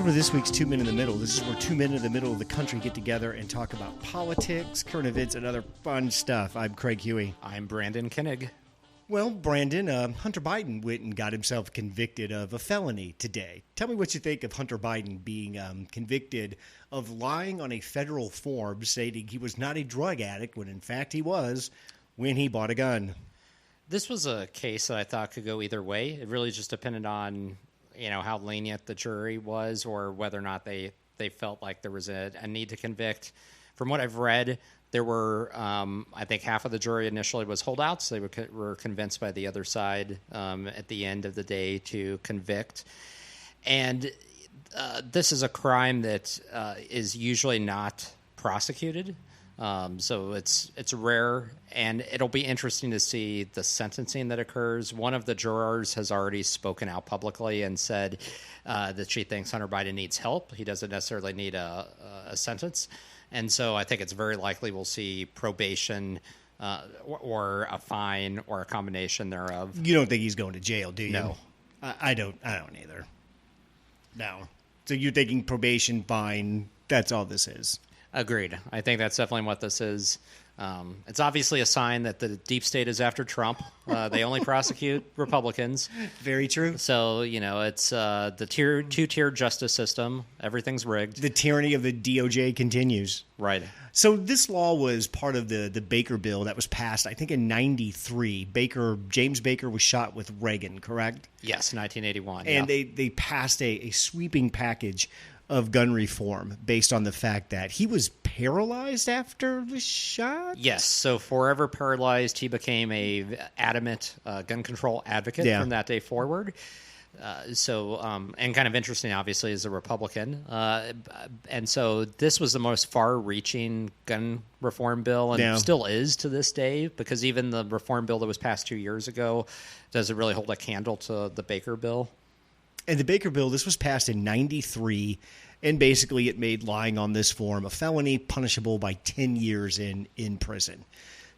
Welcome to this week's 2 Men in the Middle. This is where 2 men in the middle of the country get together and talk about politics, current events, and other fun stuff. I'm Craig Huey. I'm Brandon Koenig. Well, Brandon, Hunter Biden went and got himself convicted of a felony today. Tell me what you think of Hunter Biden being convicted of lying on a federal form stating he was not a drug addict when in fact he was when he bought a gun. This was a case that I thought could go either way. It really just depended on, how lenient the jury was or whether or not they felt like there was a need to convict. From what I've read, there were, I think half of the jury initially was holdouts. They were convinced by the other side at the end of the day to convict. And this is a crime that is usually not prosecuted. So it's rare, and it'll be interesting to see the sentencing that occurs. One of the jurors has already spoken out publicly and said that she thinks Hunter Biden needs help. He doesn't necessarily need a sentence. And so I think it's very likely we'll see probation or a fine or a combination thereof. You don't think he's going to jail, do you? No. I don't either. No. So you're thinking probation, fine, that's all this is? Agreed. I think that's definitely what this is. It's obviously a sign that the deep state is after Trump. They only prosecute Republicans. Very true. So, it's the two-tier justice system. Everything's rigged. The tyranny of the DOJ continues. Right. So this law was part of the Baker bill that was passed, I think, in 93. James Baker was shot with Reagan, correct? Yes, 1981. And yeah. they passed a sweeping package of gun reform based on the fact that he was paralyzed after the shot? Yes. So forever paralyzed, he became a adamant gun control advocate from that day forward. And kind of interesting, obviously, as a Republican. And so this was the most far-reaching gun reform bill, and still is to this day, because even the reform bill that was passed 2 years ago doesn't really hold a candle to the Baker bill. And the Baker bill, this was passed in 93, and basically it made lying on this form a felony punishable by 10 years in prison.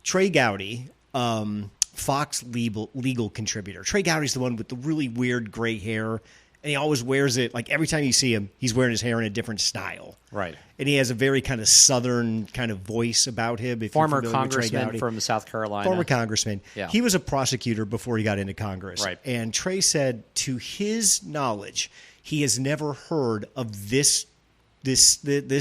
Trey Gowdy, Fox legal contributor. Trey Gowdy's the one with the really weird gray hair, and he always wears it. Like every time you see him, he's wearing his hair in a different style. Right. And he has a very kind of Southern kind of voice about him. Former congressman from South Carolina. Former congressman. Yeah. He was a prosecutor before he got into Congress. Right. And Trey said, to his knowledge, he has never heard of this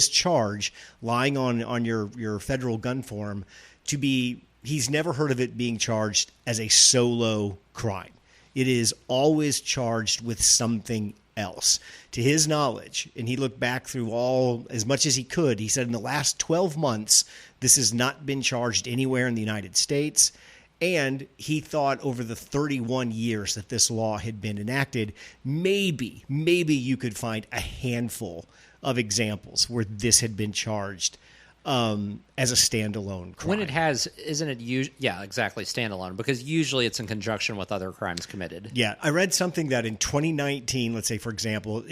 charge lying on your federal gun form to be. He's never heard of it being charged as a solo crime. It is always charged with something else. To his knowledge, and he looked back through as much as he could, he said in the last 12 months, this has not been charged anywhere in the United States. And he thought over the 31 years that this law had been enacted, maybe you could find a handful of examples where this had been charged as a standalone crime. When it has, isn't it? Yeah, exactly, standalone, because usually it's in conjunction with other crimes committed. Yeah, I read something that in 2019, let's say, for example,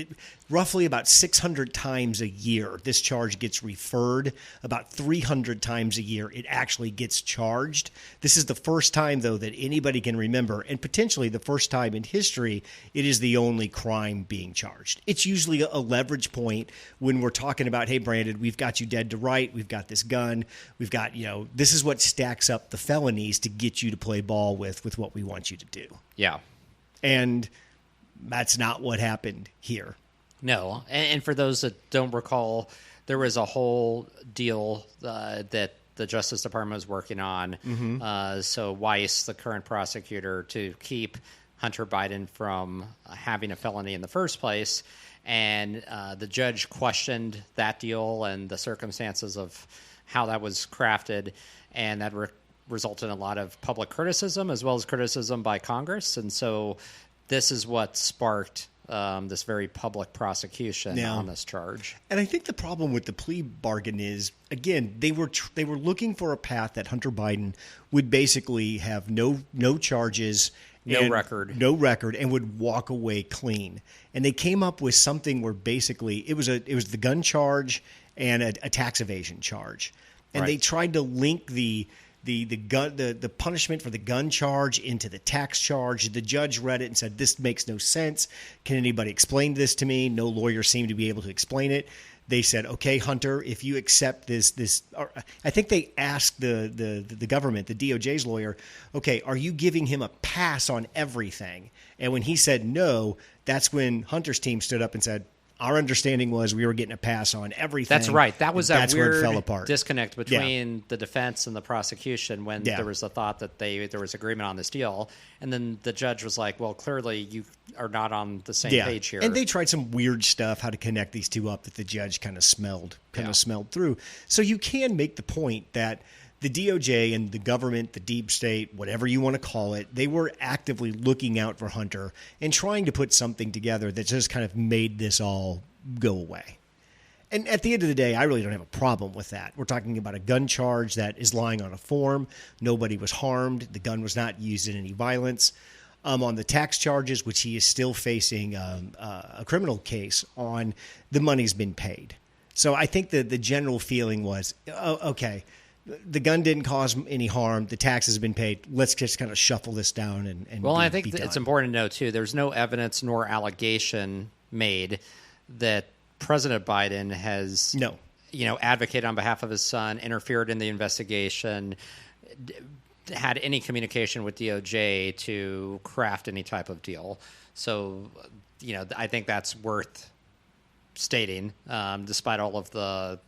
roughly about 600 times a year, this charge gets referred. About 300 times a year, it actually gets charged. This is the first time, though, that anybody can remember, and potentially the first time in history, it is the only crime being charged. It's usually a leverage point when we're talking about, hey, Brandon, we've got you dead to right. We've got this gun. We've got, this is what stacks up the felonies to get you to play ball with what we want you to do. Yeah. And that's not what happened here. No. And for those that don't recall, there was a whole deal that the Justice Department was working on. Mm-hmm. So Weiss, the current prosecutor, to keep Hunter Biden from having a felony in the first place. And the judge questioned that deal and the circumstances of how that was crafted, and that resulted in a lot of public criticism as well as criticism by Congress. And so this is what sparked this very public prosecution on this charge. And I think the problem with the plea bargain is, again, they were looking for a path that Hunter Biden would basically have no charges, no record, and would walk away clean. And they came up with something where basically it was the gun charge and a tax evasion charge, and they tried to link the the punishment for the gun charge into the tax charge. The judge read it and said, "This makes no sense. Can anybody explain this to me?" No lawyer seemed to be able to explain it. They said, "Okay, Hunter, if you accept this," or I think they asked the government, the DOJ's lawyer, "Okay, are you giving him a pass on everything?" And when he said no, that's when Hunter's team stood up and said, "Our understanding was we were getting a pass on everything." That's right. That was that's a where it weird fell apart. disconnect between the defense and the prosecution when Yeah. there was the thought that there was agreement on this deal. And then the judge was like, well, clearly you are not on the same page here. And they tried some weird stuff, how to connect these two up that the judge kind of smelled through. So you can make the point that the DOJ and the government, the deep state, whatever you want to call it, they were actively looking out for Hunter and trying to put something together that just kind of made this all go away. And at the end of the day, I really don't have a problem with that. We're talking about a gun charge that is lying on a form. Nobody was harmed. The gun was not used in any violence. On the tax charges, which he is still facing a criminal case on, the money's been paid. So I think that the general feeling was, okay, the gun didn't cause any harm. The tax has been paid. Let's just kind of shuffle this down and well, be, I think be done. it's important to know, too, there's no evidence nor allegation made that President Biden has advocated on behalf of his son, interfered in the investigation, had any communication with DOJ to craft any type of deal. So, I think that's worth stating, despite all of the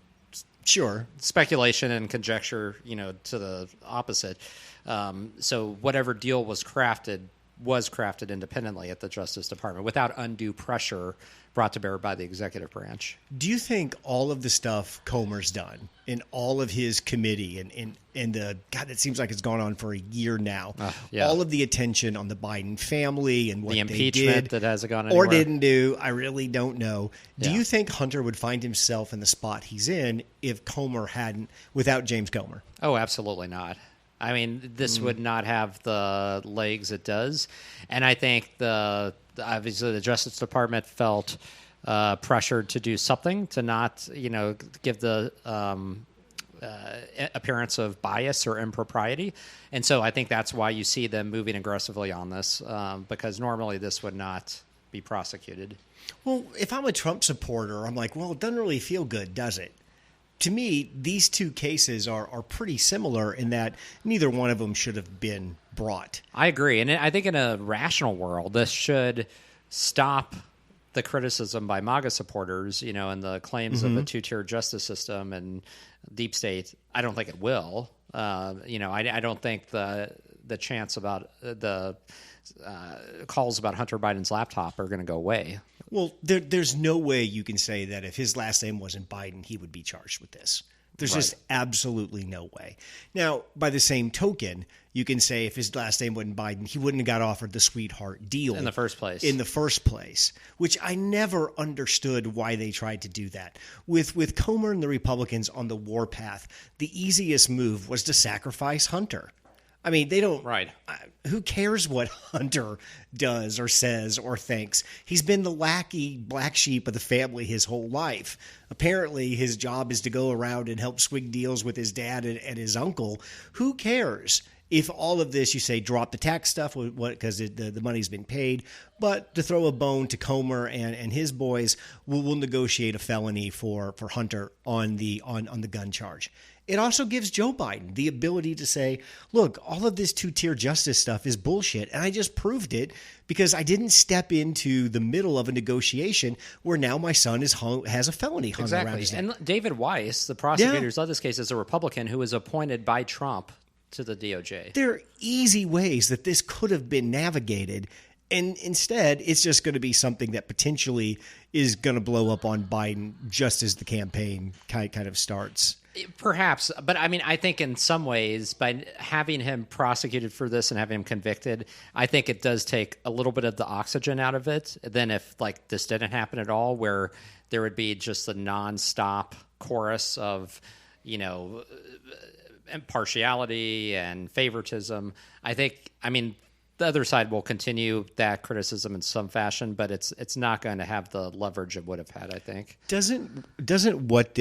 speculation and conjecture, to the opposite. So whatever deal was crafted independently at the Justice Department without undue pressure brought to bear by the executive branch. Do you think all of the stuff Comer's done in all of his committee and the God, it seems like it's gone on for a year now. All of the attention on the Biden family and what the they impeachment did that hasn't gone anywhere or didn't do, I really don't know. Do Yeah. you think Hunter would find himself in the spot he's in if Comer hadn't, without James Comer? Oh, absolutely not. I mean, this would not have the legs it does. And I think obviously the Justice Department felt pressured to do something to not, give the appearance of bias or impropriety. And so I think that's why you see them moving aggressively on this, because normally this would not be prosecuted. Well, if I'm a Trump supporter, I'm like, well, it doesn't really feel good, does it? To me, these two cases are pretty similar in that neither one of them should have been brought. I agree. And I think in a rational world, this should stop the criticism by MAGA supporters, and the claims of a two-tier justice system and deep state. I don't think it will. I don't think the chance about the calls about Hunter Biden's laptop are going to go away. Well, there's no way you can say that if his last name wasn't Biden, he would be charged with this. There's just absolutely no way. Now, by the same token, you can say if his last name wasn't Biden, he wouldn't have got offered the sweetheart deal in the first place. Which I never understood why they tried to do that. With Comer and the Republicans on the warpath, the easiest move was to sacrifice Hunter. I mean, they don't. Right. Who cares what Hunter does or says or thinks? He's been the lackey, black sheep of the family his whole life. Apparently, his job is to go around and help swing deals with his dad and his uncle. Who cares if all of this, you say, drop the tax stuff because the money's been paid, but to throw a bone to Comer and his boys, we'll negotiate a felony for Hunter on the gun charge. It also gives Joe Biden the ability to say, look, all of this two-tier justice stuff is bullshit, and I just proved it because I didn't step into the middle of a negotiation where now my son has a felony hung around his neck. And David Weiss, the prosecutors of this case, is a Republican who was appointed by Trump to the DOJ. There are easy ways that this could have been navigated, and instead it's just going to be something that potentially is going to blow up on Biden just as the campaign kind of starts. Perhaps, but I mean, I think in some ways, by having him prosecuted for this and having him convicted, I think it does take a little bit of the oxygen out of it. Then if this didn't happen at all, where there would be just a nonstop chorus of, impartiality and favoritism, I think, the other side will continue that criticism in some fashion, but it's not going to have the leverage it would have had, I think. Doesn't what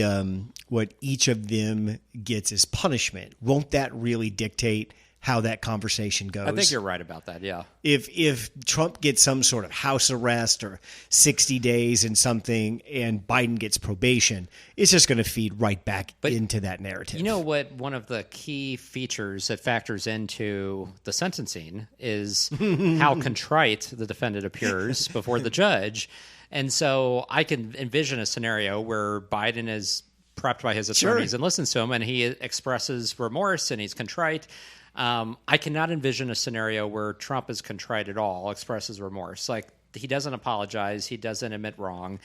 each of them gets as punishment, won't that really dictate how that conversation goes? I think you're right about that, yeah. If Trump gets some sort of house arrest or 60 days and something and Biden gets probation, it's just going to feed right back into that narrative. You know what? One of the key features that factors into the sentencing is how contrite the defendant appears before the judge. And so I can envision a scenario where Biden is prepped by his attorneys and listens to him, and he expresses remorse and he's contrite. I cannot envision a scenario where Trump is contrite at all, expresses remorse. Like, he doesn't apologize. He doesn't admit wrong.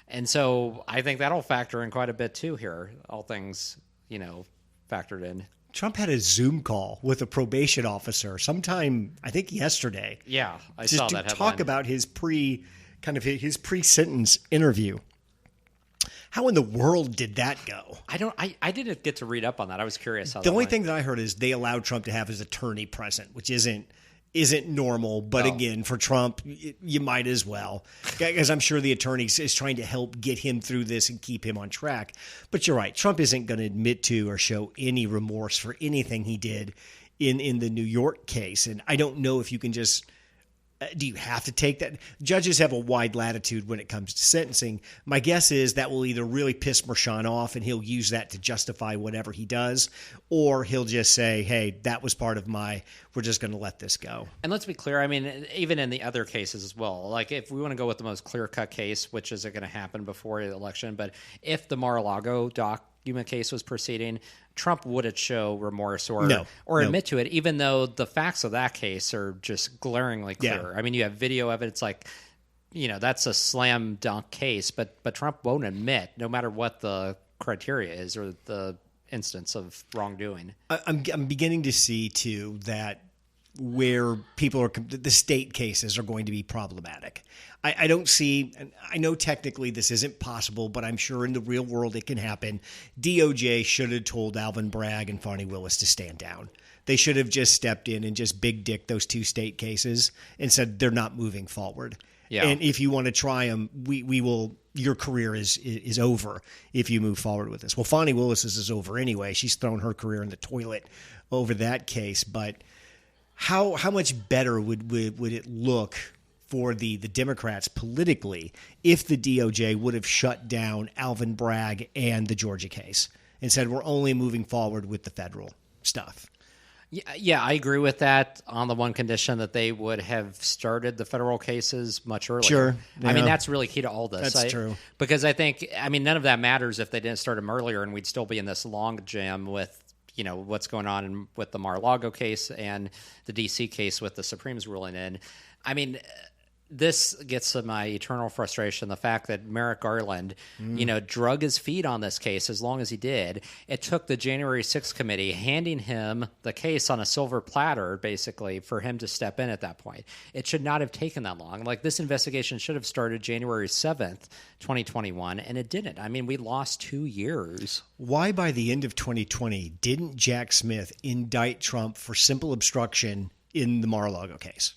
And so I think that'll factor in quite a bit too here, all things, factored in. Trump had a Zoom call with a probation officer sometime, I think yesterday. Yeah, I saw that headline. To talk about his pre-sentence interview. How in the world did that go? I didn't get to read up on that. I was curious how the only thing that I heard is they allowed Trump to have his attorney present, which isn't normal. But again, for Trump, you might as well, because I'm sure the attorney is trying to help get him through this and keep him on track. But you're right. Trump isn't going to admit to or show any remorse for anything he did in the New York case. And I don't know if you can just... Do you have to take that? Judges have a wide latitude when it comes to sentencing. My guess is that will either really piss Merchan off and he'll use that to justify whatever he does, or he'll just say, hey, that was part of we're just going to let this go. And let's be clear. I mean, even in the other cases as well, like if we want to go with the most clear-cut case, which isn't going to happen before the election, but if the Mar-a-Lago document case was proceeding, Trump wouldn't show remorse or admit to it, even though the facts of that case are just glaringly clear. Yeah. I mean, you have video evidence, like, that's a slam dunk case, but Trump won't admit, no matter what the criteria is or the instance of wrongdoing. I'm beginning to see too that where the state cases are going to be problematic. I don't see, I know technically this isn't possible, but I'm sure in the real world it can happen. DOJ should have told Alvin Bragg and Fani Willis to stand down. They should have just stepped in and just big dick those two state cases and said they're not moving forward. Yeah. And if you want to try them, we will. Your career is over if you move forward with this. Well, Fani Willis is over anyway. She's thrown her career in the toilet over that case. But how much better would it look for the Democrats politically if the DOJ would have shut down Alvin Bragg and the Georgia case and said we're only moving forward with the federal stuff? Yeah, I agree with that on the one condition that they would have started the federal cases much earlier. Sure. Yeah. I mean, that's really key to all this. That's true. Because I think, none of that matters if they didn't start them earlier and we'd still be in this long jam with, what's going on with the Mar-a-Lago case and the D.C. case with the Supreme's ruling in. I mean, this gets to my eternal frustration, the fact that Merrick Garland, drug his feet on this case as long as he did. It took the January 6th committee handing him the case on a silver platter, basically, for him to step in at that point. It should not have taken that long. Like, this investigation should have started January 7th, 2021, and it didn't. I mean, we lost 2 years. Why by the end of 2020 didn't Jack Smith indict Trump for simple obstruction in the Mar-a-Lago case?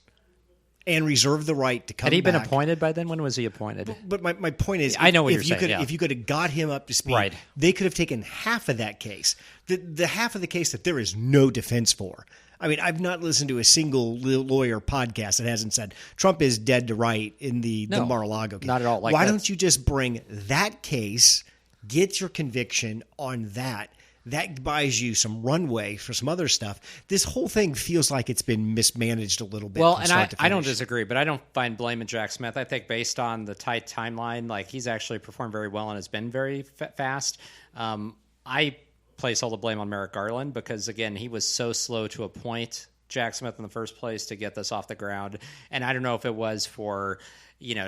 And reserve the right to come back. Had he been appointed by then? When was he appointed? But my point is, I know what you're saying. If you could have got him up to speed, they could have taken half of that case, the half of the case that there is no defense for. I mean, I've not listened to a single lawyer podcast that hasn't said Trump is dead to right in the Mar-a-Lago case. Not at all. Why don't you just bring that case, get your conviction on that? That buys you some runway for some other stuff. This whole thing feels like it's been mismanaged a little bit. Well, and I don't disagree, but I don't find blaming Jack Smith. I think based on the tight timeline, like, he's actually performed very well and has been very fast. I place all the blame on Merrick Garland because, again, he was so slow to appoint Jack Smith in the first place to get this off the ground. And I don't know if it was for,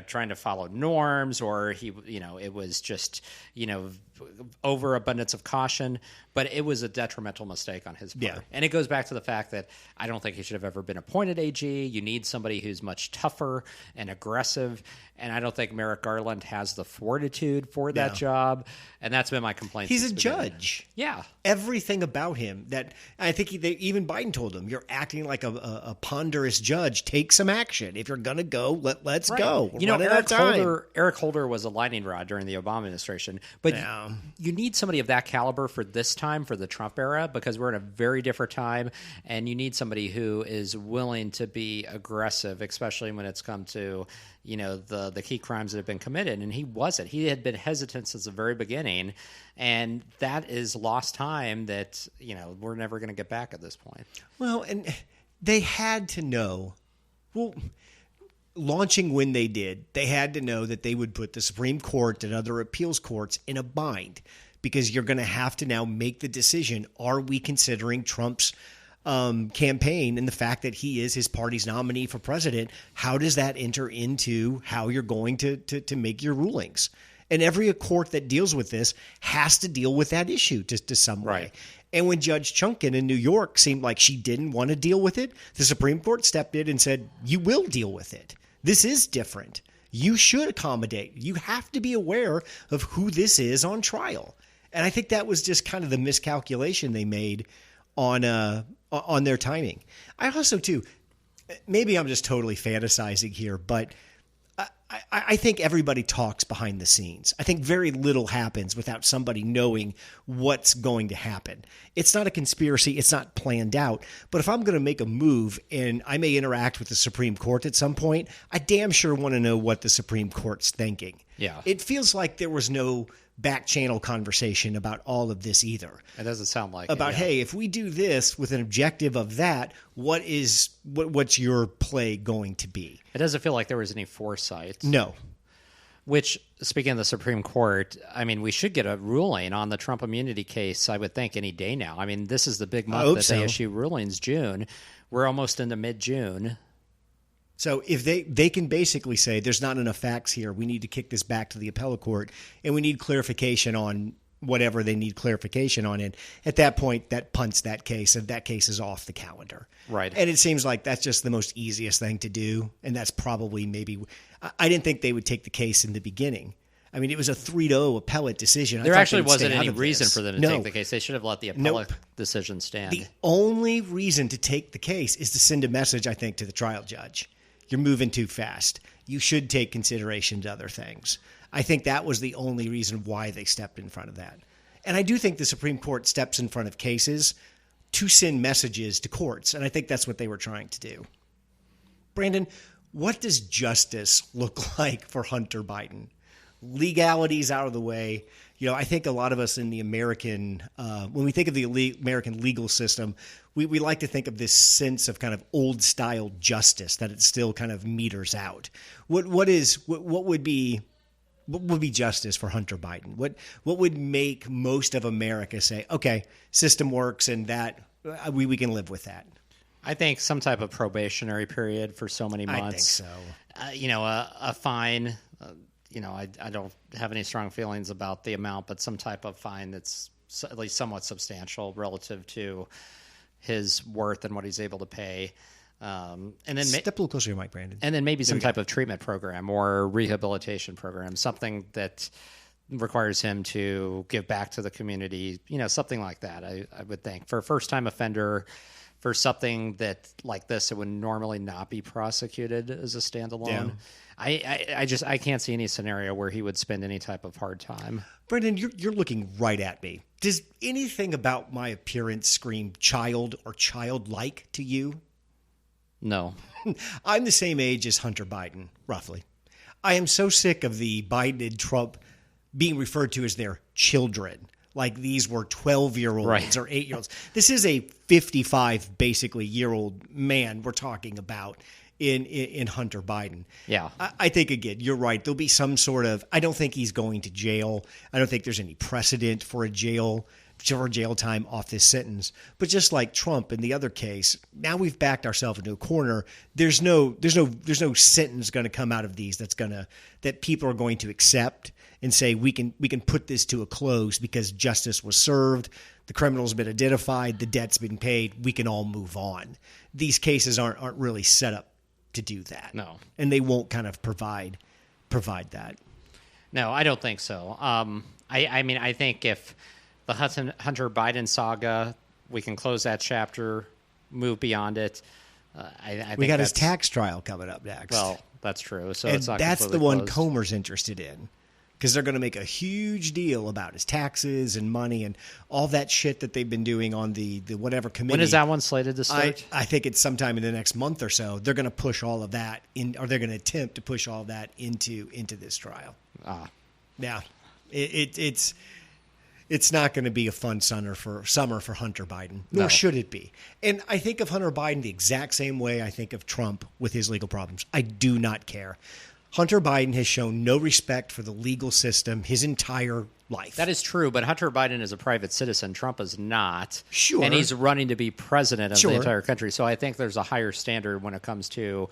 trying to follow norms, or it was just, overabundance of caution, but it was a detrimental mistake on his part. Yeah. And it goes back to the fact that I don't think he should have ever been appointed AG. You need somebody who's much tougher and aggressive, and I don't think Merrick Garland has the fortitude for that job, and that's been my complaint. He's a judge. Yeah. Everything about him that I think even Biden told him, you're acting like a ponderous judge. Take some action. If you're going to go, let's go. Eric Holder was a lightning rod during the Obama administration, but you need somebody of that caliber for this time, for the Trump era, because we're in a very different time, and you need somebody who is willing to be aggressive, especially when it's come to the key crimes that have been committed. And he wasn't. He had been hesitant since the very beginning, and that is lost time that we're never going to get back at this point. Well, and they had to know. Well, launching when they did, they had to know that they would put the Supreme Court and other appeals courts in a bind, because you're going to have to now make the decision: are we considering Trump's campaign and the fact that he is his party's nominee for president? How does that enter into how you're going to make your rulings? And every court that deals with this has to deal with that issue to some way. Right. And when Judge Chunkin in New York seemed like she didn't want to deal with it, the Supreme Court stepped in and said, you will deal with it. This is different. You should accommodate. You have to be aware of who this is on trial. And I think that was just kind of the miscalculation they made on their timing. I also, too, maybe I'm just totally fantasizing here, but I think everybody talks behind the scenes. I think very little happens without somebody knowing what's going to happen. It's not a conspiracy. It's not planned out. But if I'm going to make a move and I may interact with the Supreme Court at some point, I damn sure want to know what the Supreme Court's thinking. Yeah. It feels like there was no back channel conversation about all of this either. It doesn't sound like about, it, yeah. Hey, if we do this with an objective of that, what's your play going to be? It doesn't feel like there was any foresight. No. Which, speaking of the Supreme Court, I mean, we should get a ruling on the Trump immunity case, I would think, any day now. I mean, this is the big month that they issue rulings, June. We're almost into mid-June. So if they can basically say there's not enough facts here, we need to kick this back to the appellate court, and we need clarification on whatever they need clarification on it. At that point, that punts that case, and that case is off the calendar. Right. And it seems like that's just the most easiest thing to do, and that's probably maybe – I didn't think they would take the case in the beginning. I mean, it was a 3-0 appellate decision. There actually wasn't any reason for them to take the case. They should have let the appellate decision stand. The only reason to take the case is to send a message, I think, to the trial judge. You're moving too fast. You should take consideration to other things. I think that was the only reason why they stepped in front of that. And I do think the Supreme Court steps in front of cases to send messages to courts, and I think that's what they were trying to do. Brandon, what does justice look like for Hunter Biden? Legality's out of the way. I think a lot of us in the American, when we think of the American legal system, we like to think of this sense of kind of old style justice, that it still kind of meters out. What would be justice for Hunter Biden? What would make most of America say, okay, system works, and that we can live with that? I think some type of probationary period for so many months. I think so. A fine. I don't have any strong feelings about the amount, but some type of fine that's at least somewhat substantial relative to his worth and what he's able to pay. And then step a little closer to your mic, Brandon. And then maybe some type of treatment program or rehabilitation program, something that requires him to give back to the community, something like that, I would think. For a first-time offender, for something that like this, it would normally not be prosecuted as a standalone. Yeah. I can't see any scenario where he would spend any type of hard time. Brendan, you're looking right at me. Does anything about my appearance scream child or childlike to you? No. I'm the same age as Hunter Biden, roughly. I am so sick of the Biden and Trump being referred to as their children, like these were 12-year-olds or 8-year-olds. This is a 55, basically, year-old man we're talking about in Hunter Biden. Yeah. I think, again, you're right. There'll be some sort of – I don't think he's going to jail. I don't think there's any precedent for a jail jail time off this sentence. But just like Trump in the other case, now we've backed ourselves into a corner. There's no sentence going to come out of these that people are going to accept and say we can put this to a close because justice was served, the criminal's been identified, the debt's been paid, we can all move on. These cases aren't really set up to do that. No. And they won't kind of provide that. No, I don't think so. I mean, I think if the Hunter Biden saga, we can close that chapter, move beyond it. I think we got his tax trial coming up next. Well, that's true. So and it's not that's the completely one closed. Comer's interested in, because they're going to make a huge deal about his taxes and money and all that shit that they've been doing on the whatever committee. When is that one slated to start? I think it's sometime in the next month or so. They're going to push all of that in, or they're going to attempt to push all of that into this trial. Yeah, it's not going to be a fun summer for Hunter Biden, nor should it be. And I think of Hunter Biden the exact same way I think of Trump with his legal problems. I do not care. Hunter Biden has shown no respect for the legal system his entire life. That is true, but Hunter Biden is a private citizen. Trump is not. Sure. And he's running to be president of Sure. the entire country. So I think there's a higher standard when it comes to,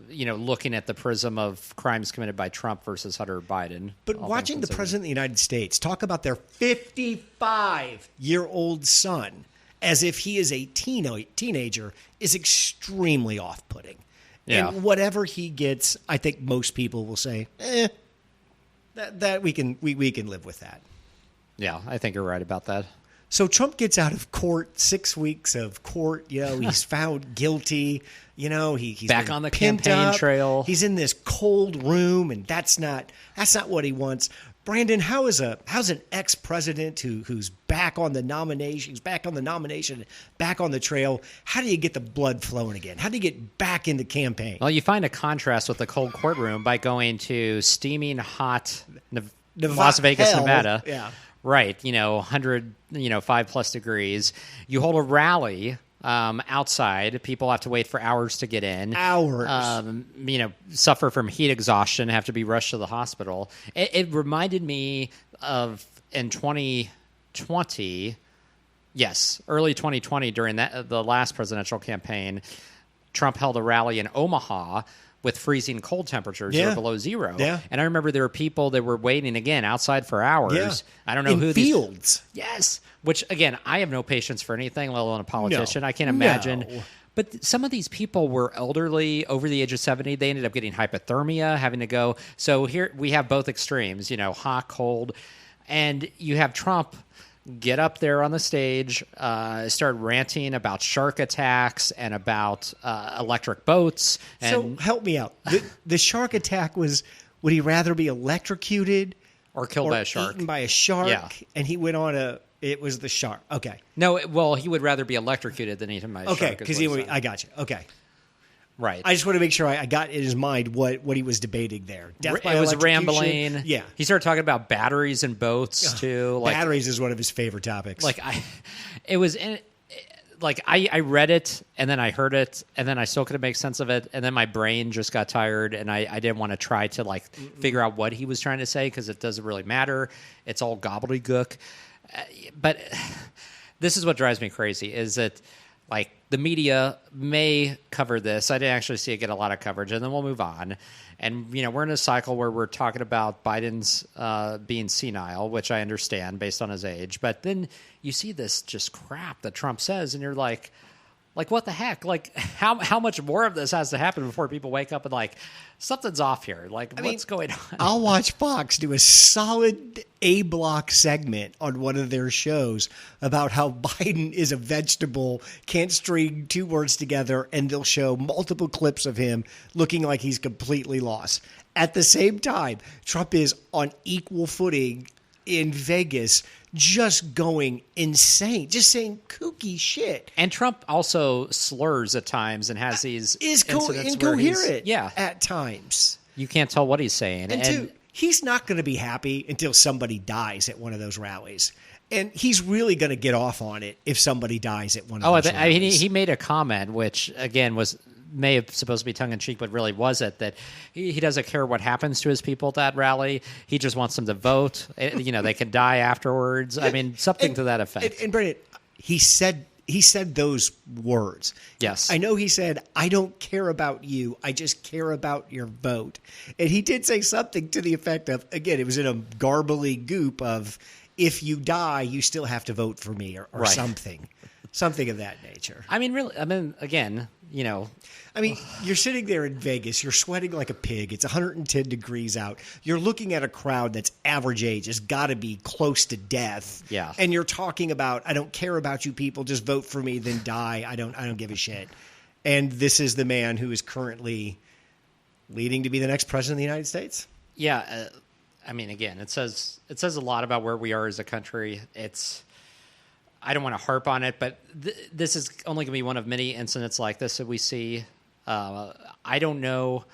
looking at the prism of crimes committed by Trump versus Hunter Biden. But watching the president of the United States talk about their 55-year-old son as if he is a teenager is extremely off-putting. Yeah. And whatever he gets, I think most people will say, that we can live with that. Yeah, I think you're right about that. So Trump gets out of court, 6 weeks of court. He's found guilty. He's back been on the pimped campaign up. trail. He's in this cold room, and that's not what he wants. Brandon, how's an ex-president who's back on the nomination? He's back on the nomination, back on the trail. How do you get the blood flowing again? How do you get back in the campaign? Well, you find a contrast with the cold courtroom by going to steaming hot Las Vegas, Nevada. Yeah. Right, 100, 5+ degrees. You hold a rally outside. People have to wait for hours to get in. Hours. Suffer from heat exhaustion, have to be rushed to the hospital. It reminded me of in 2020, early 2020, during the last presidential campaign, Trump held a rally in Omaha with freezing cold temperatures that were below zero. Yeah. And I remember there were people that were waiting, again, outside for hours. Yeah. I don't know in who fields. Yes. Which, again, I have no patience for anything, let alone a politician. No. I can't imagine. No. But some of these people were elderly, over the age of 70. They ended up getting hypothermia, having to go. So here we have both extremes, hot, cold. And you have Trump get up there on the stage, start ranting about shark attacks and about electric boats. And So help me out. The shark attack would he rather be electrocuted or killed by a shark? Eaten by a shark? Yeah. And he went on it was the shark. Okay. No, well, he would rather be electrocuted than eaten by a shark. Okay, because I got you. Okay. Right. I just want to make sure I got in his mind what he was debating there. Death by It was electrocution. rambling. Yeah. He started talking about batteries and boats too. Batteries is one of his favorite topics. I read it and then I heard it and then I still couldn't make sense of it and then my brain just got tired and I didn't want to try to figure out what he was trying to say because it doesn't really matter. It's all gobbledygook. But this is what drives me crazy is that the media may cover this. I didn't actually see it get a lot of coverage, and then we'll move on. And, we're in a cycle where we're talking about Biden's being senile, which I understand based on his age. But then you see this just crap that Trump says, and you're like, what the heck? How much more of this has to happen before people wake up and something's off here? What's going on? I'll watch Fox do a solid A-block segment on one of their shows about how Biden is a vegetable, can't string two words together, and they'll show multiple clips of him looking like he's completely lost. At the same time, Trump is on equal footing in Vegas, just going insane, just saying kooky shit. And Trump also slurs at times and has these incidents where incoherent he's, at times. You can't tell what he's saying. And two, he's not going to be happy until somebody dies at one of those rallies. And he's really going to get off on it if somebody dies at one of those rallies. He made a comment, which, again, was may have supposed to be tongue-in-cheek, but really wasn't, that he doesn't care what happens to his people at that rally. He just wants them to vote. They can die afterwards. I mean, something to that effect. And Brendan, he said those words. Yes. I know he said, I don't care about you. I just care about your vote. And he did say something to the effect of, again, it was in a garbly goop of, if you die, you still have to vote for me or Right. something of that nature. I mean, really, again, you're sitting there in Vegas. You're sweating like a pig. It's 110 degrees out. You're looking at a crowd that's average age has got to be close to death. Yeah. And you're talking about, I don't care about you people. Just vote for me, then die. I don't give a shit. And this is the man who is currently leading to be the next president of the United States. Yeah. Again, it says a lot about where we are as a country. I don't want to harp on it, but this is only going to be one of many incidents like this that we see. I don't know.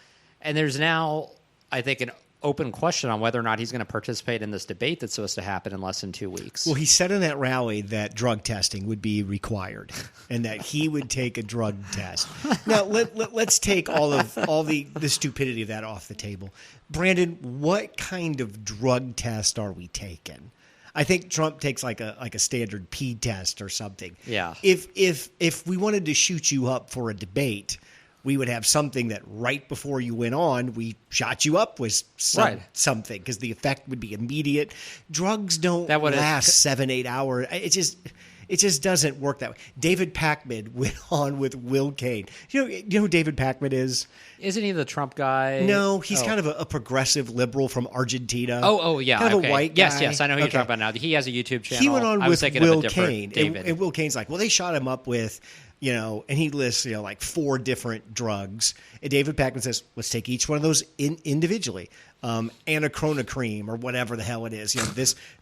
And there's now, I think, an open question on whether or not he's going to participate in this debate that's supposed to happen in less than 2 weeks. Well, he said in that rally that drug testing would be required and that he would take a drug test. Now, let's take all the stupidity of that off the table. Brandon, what kind of drug test are we taking? I think Trump takes like a standard P test or something. Yeah. If we wanted to shoot you up for a debate, we would have something that right before you went on, we shot you up with something because the effect would be immediate. Drugs don't last 7-8 hours. It just doesn't work that way. David Pacman went on with Will Cain. You know who David Pacman is? Isn't he the Trump guy? No, he's kind of a progressive liberal from Argentina. Oh, yeah. Kind of a white guy. Yes, I know who you're talking about now. He has a YouTube channel. He went on with Will Cain. David. And Will Cain's like, well, they shot him up with, and he lists, like 4 different drugs. And David Pacman says, let's take each one of those individually. Anachronocreme or whatever the hell it is.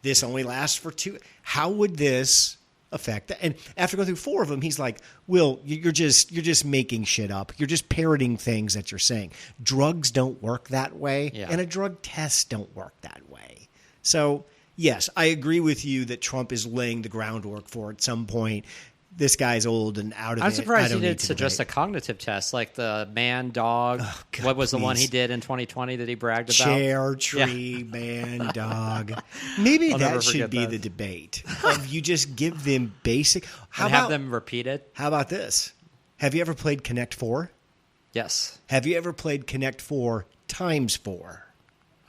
This only lasts for 2. How would this affect that? And after going through 4 of them, he's like, Will, you're just making shit up. You're just parroting things that you're saying. Drugs don't work that way, and a drug test don't work that way. So, yes, I agree with you that Trump is laying the groundwork for at some point. This guy's old and out of it. I'm surprised he didn't suggest a cognitive test like the man dog. Oh, God, what was the one he did in 2020 that he bragged about? Chair, tree, man, dog. Maybe that should be the debate. You just give them basic. Have them repeat it. How about this? Have you ever played Connect 4? Yes. Have you ever played Connect 4 times 4?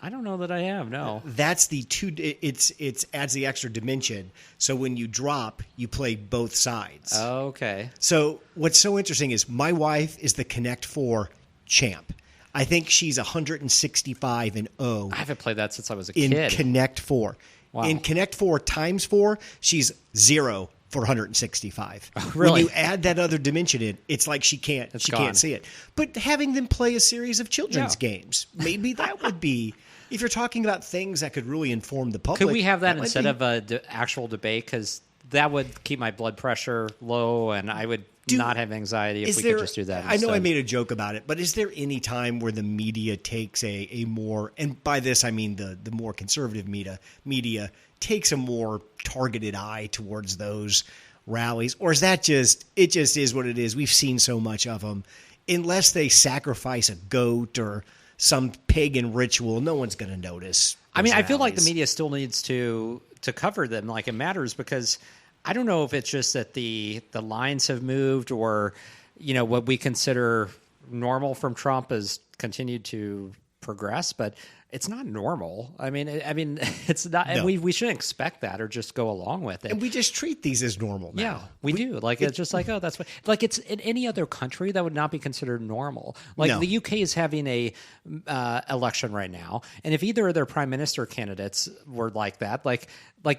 I don't know that I have, no. That's the 2. It's adds the extra dimension. So when you drop, you play both sides. Okay. So what's so interesting is my wife is the Connect 4 champ. I think she's 165 and 0. I haven't played that since I was a kid. In Connect 4. Wow. In Connect 4 times 4, she's 0 for 165. Oh, really? When you add that other dimension in, it's like she can't see it. But having them play a series of children's games, maybe that would be, if you're talking about things that could really inform the public. Could we have that instead of an actual debate? Because that would keep my blood pressure low and I would not have anxiety if we could just do that instead. I know I made a joke about it, but is there any time where the media takes a more, and by this I mean the more conservative media takes a more targeted eye towards those rallies? Or is that just is what it is? We've seen so much of them. Unless they sacrifice a goat or some pagan ritual, no one's going to notice. I mean, I feel like the media still needs to cover them like it matters, because I don't know if it's just that the lines have moved or, what we consider normal from Trump has continued to progress, but it's not normal. I mean, it's not, no. And we shouldn't expect that or just go along with it. And we just treat these as normal now. Yeah, we do. Like, it's just like, oh, that's what, like, it's in any other country that would not be considered normal. Like, no. The UK is having a election right now, and if either of their prime minister candidates were like that, like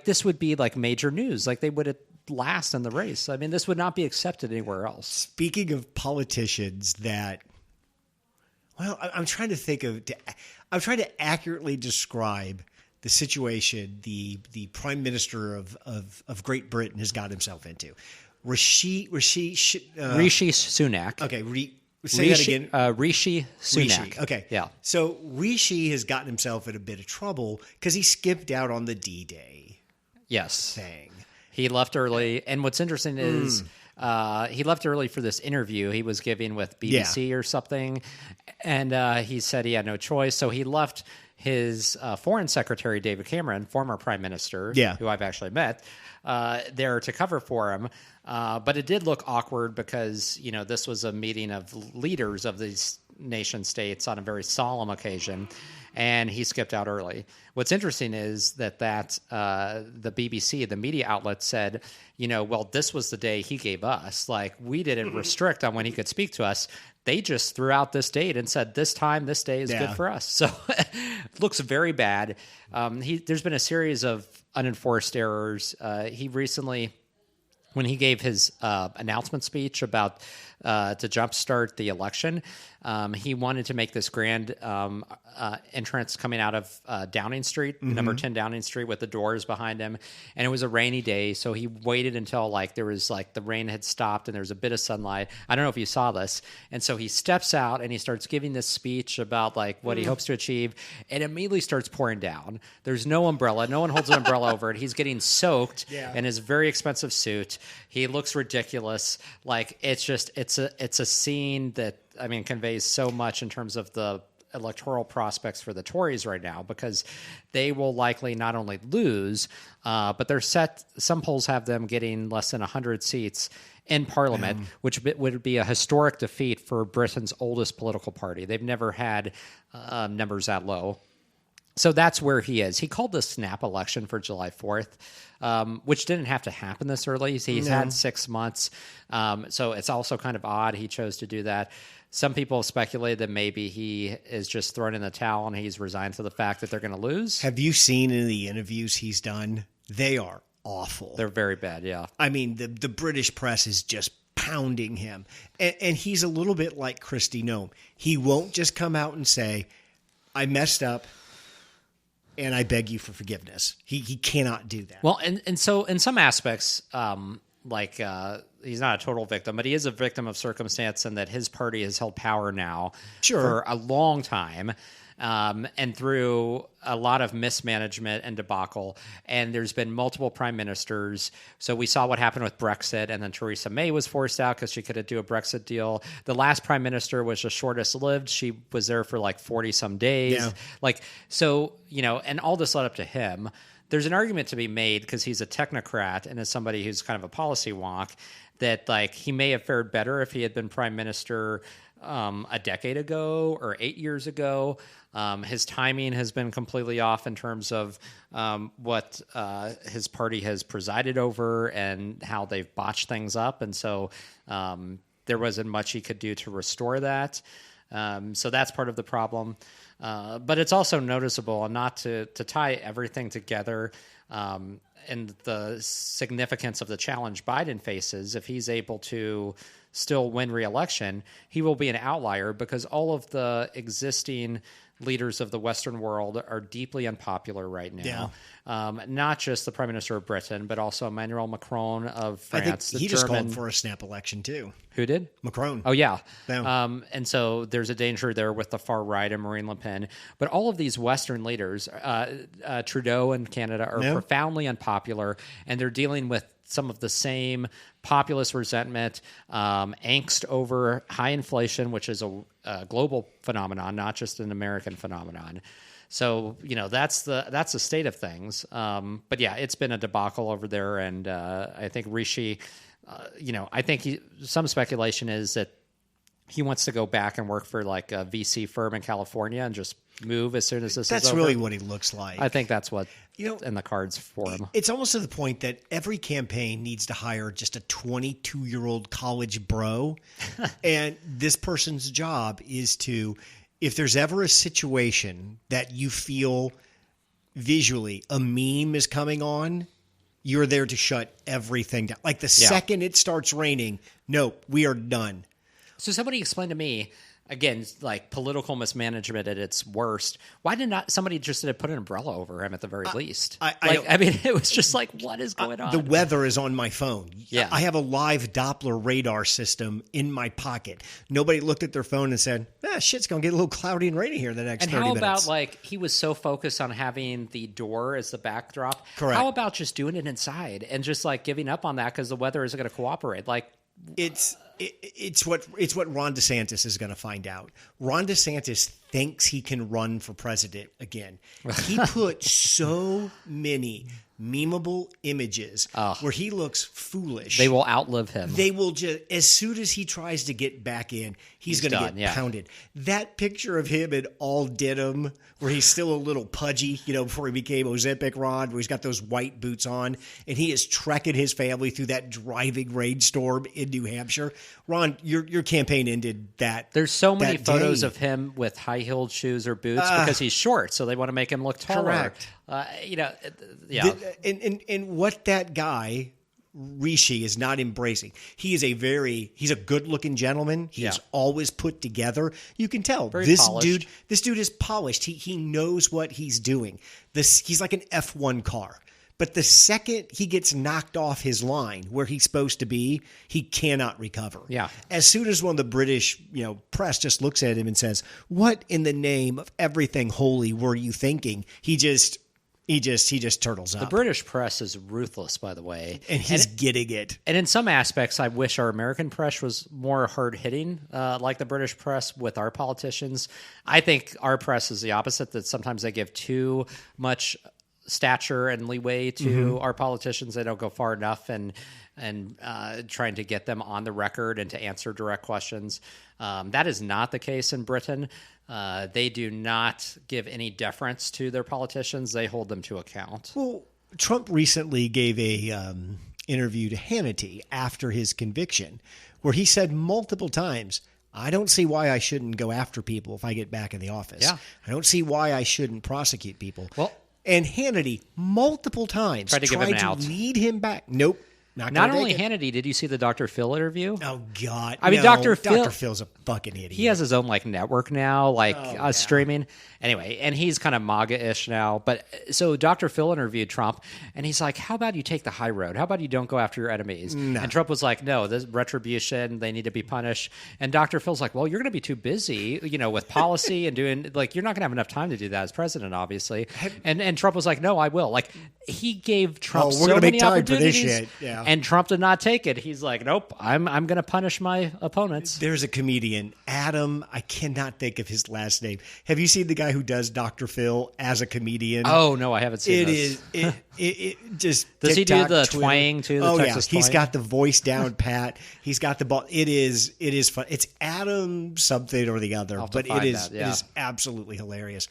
this would be like major news. Like, they would last in the race. I mean, this would not be accepted anywhere else. Speaking of politicians that, well, I'm trying to think of. I'm trying to accurately describe the situation the Prime Minister of Great Britain has got himself into. Rishi Sunak. Okay, say that again. Rishi Sunak. Rishi. Okay, yeah. So Rishi has gotten himself in a bit of trouble because he skipped out on the D-Day. Yes. Thing. He left early, and what's interesting is He left early for this interview he was giving with BBC or something, and he said he had no choice, so he left his foreign secretary, David Cameron, former prime minister, who I've actually met, there to cover for him. But it did look awkward because, this was a meeting of leaders of these nation states on a very solemn occasion, and he skipped out early. What's interesting is that the BBC, the media outlet, said, well, this was the day he gave us. Like, we didn't restrict on when he could speak to us. They just threw out this date and said, this day is good for us. So it looks very bad. There's been a series of unenforced errors. He recently, when he gave his announcement speech about to jumpstart the election, he wanted to make this grand entrance coming out of Downing Street, number 10 Downing Street, with the doors behind him. And it was a rainy day, so he waited until there was the rain had stopped and there was a bit of sunlight. I don't know if you saw this. And so he steps out and he starts giving this speech about what he hopes to achieve, and immediately starts pouring down. There's no umbrella. No one holds an umbrella over it. He's getting soaked in his very expensive suit. He looks ridiculous. It's a scene that, conveys so much in terms of the electoral prospects for the Tories right now, because they will likely not only lose, but they're set. Some polls have them getting less than 100 seats in Parliament, which would be a historic defeat for Britain's oldest political party. They've never had numbers that low. So that's where he is. He called the snap election for July 4th, which didn't have to happen this early. He's had 6 months. So it's also kind of odd he chose to do that. Some people have speculated that maybe he is just thrown in the towel and he's resigned to the fact that they're going to lose. Have you seen any of the interviews he's done? They are awful. They're very bad, yeah. The British press is just pounding him. And he's a little bit like Kristi Noem. He won't just come out and say, I messed up and I beg you for forgiveness. He cannot do that. Well, and so in some aspects, he's not a total victim, but he is a victim of circumstance, and that his party has held power now for a long time, and through a lot of mismanagement and debacle. And there's been multiple prime ministers. So we saw what happened with Brexit, and then Theresa May was forced out because she couldn't do a Brexit deal. The last prime minister was the shortest lived. She was there for 40 some days. Yeah. And all this led up to him. There's an argument to be made, because he's a technocrat and is somebody who's kind of a policy wonk, that he may have fared better if he had been prime minister a decade ago or 8 years ago. His timing has been completely off in terms of what his party has presided over and how they've botched things up. And so there wasn't much he could do to restore that. So that's part of the problem. But it's also noticeable, and not to tie everything together, and the significance of the challenge Biden faces. If he's able to still win re-election, he will be an outlier, because all of the existing leaders of the Western world are deeply unpopular right now. Yeah. Not just the Prime Minister of Britain, but also Emmanuel Macron of France. I think just called for a snap election too. Who did? Macron. Oh, yeah. And so there's a danger there with the far right and Marine Le Pen. But all of these Western leaders, Trudeau in Canada, are profoundly unpopular, and they're dealing with some of the same populist resentment, angst over high inflation, which is a global phenomenon, not just an American phenomenon. So, that's the state of things. But yeah, it's been a debacle over there. And I think Rishi, I think some speculation is that he wants to go back and work for a VC firm in California and just move as soon as this is over. That's really what he looks like. I think that's what in the cards for him. It's almost to the point that every campaign needs to hire just a 22-year-old college bro. And this person's job is to, if there's ever a situation that you feel visually a meme is coming on, you're there to shut everything down. Second it starts raining, nope, we are done. So somebody explained to me, again, political mismanagement at its worst, why did not somebody just put an umbrella over him at the very least? It was just what is going on? The weather is on my phone. Yeah. I have a live Doppler radar system in my pocket. Nobody looked at their phone and said, shit's going to get a little cloudy and rainy here the next 30 minutes. And how about, he was so focused on having the door as the backdrop. Correct. How about just doing it inside and just, giving up on that because the weather isn't going to cooperate? It's what Ron DeSantis is going to find out. Ron DeSantis thinks he can run for president again. He put so many memeable images where he looks foolish. They will outlive him. They will just, as soon as he tries to get back in, he's going to get pounded. That picture of him in all denim, where he's still a little pudgy, before he became Ozempic Ron, where he's got those white boots on, and he is trekking his family through that driving rainstorm in New Hampshire. Ron, your campaign ended that. There's so many photos day. of him with high-heeled shoes or boots because he's short, so they want to make him look taller. Correct. And what that guy Rishi is not embracing. He's a good-looking gentleman. He's always put together. You can tell this dude is polished. He knows what he's doing. He's like an F1 car. But the second he gets knocked off his line where he's supposed to be, he cannot recover. Yeah. As soon as one of the British, press just looks at him and says, "What in the name of everything holy were you thinking?" He just turtles up. The British press is ruthless, by the way. And he's getting it. And in some aspects, I wish our American press was more hard-hitting, like the British press with our politicians. I think our press is the opposite, that sometimes they give too much stature and leeway to our politicians. They don't go far enough and trying to get them on the record and to answer direct questions. That is not the case in Britain. They do not give any deference to their politicians. They hold them to account. Well, Trump recently gave a interview to Hannity after his conviction, where he said multiple times, "I don't see why I shouldn't go after people if I get back in the office. Yeah. I don't see why I shouldn't prosecute people." Well, and Hannity multiple times tried to lead him back. Nope. Not only Hannity, did you see the Dr. Phil interview? Oh, God. I mean, Dr. Phil's a fucking idiot. He has his own network now, streaming. Anyway, and he's kind of MAGA-ish now. But so Dr. Phil interviewed Trump, and he's like, "How about you take the high road? How about you don't go after your enemies?" No. And Trump was like, "No, this retribution. They need to be punished." And Dr. Phil's like, "Well, you're going to be too busy, with policy and doing you're not going to have enough time to do that as president, obviously." And Trump was like, "No, I will." He gave Trump so many opportunities, for this shit. Yeah. And Trump did not take it. He's like, "Nope, I'm going to punish my opponents." There's a comedian, Adam. I cannot think of his last name. Have you seen the guy who does Dr. Phil as a comedian? Oh no, I haven't seen this. It just does TikTok, he do the Twitter. twang too? The Texas twang? He's got the voice down pat. He's got the ball. It is fun. It's Adam something or the other, but it is absolutely hilarious.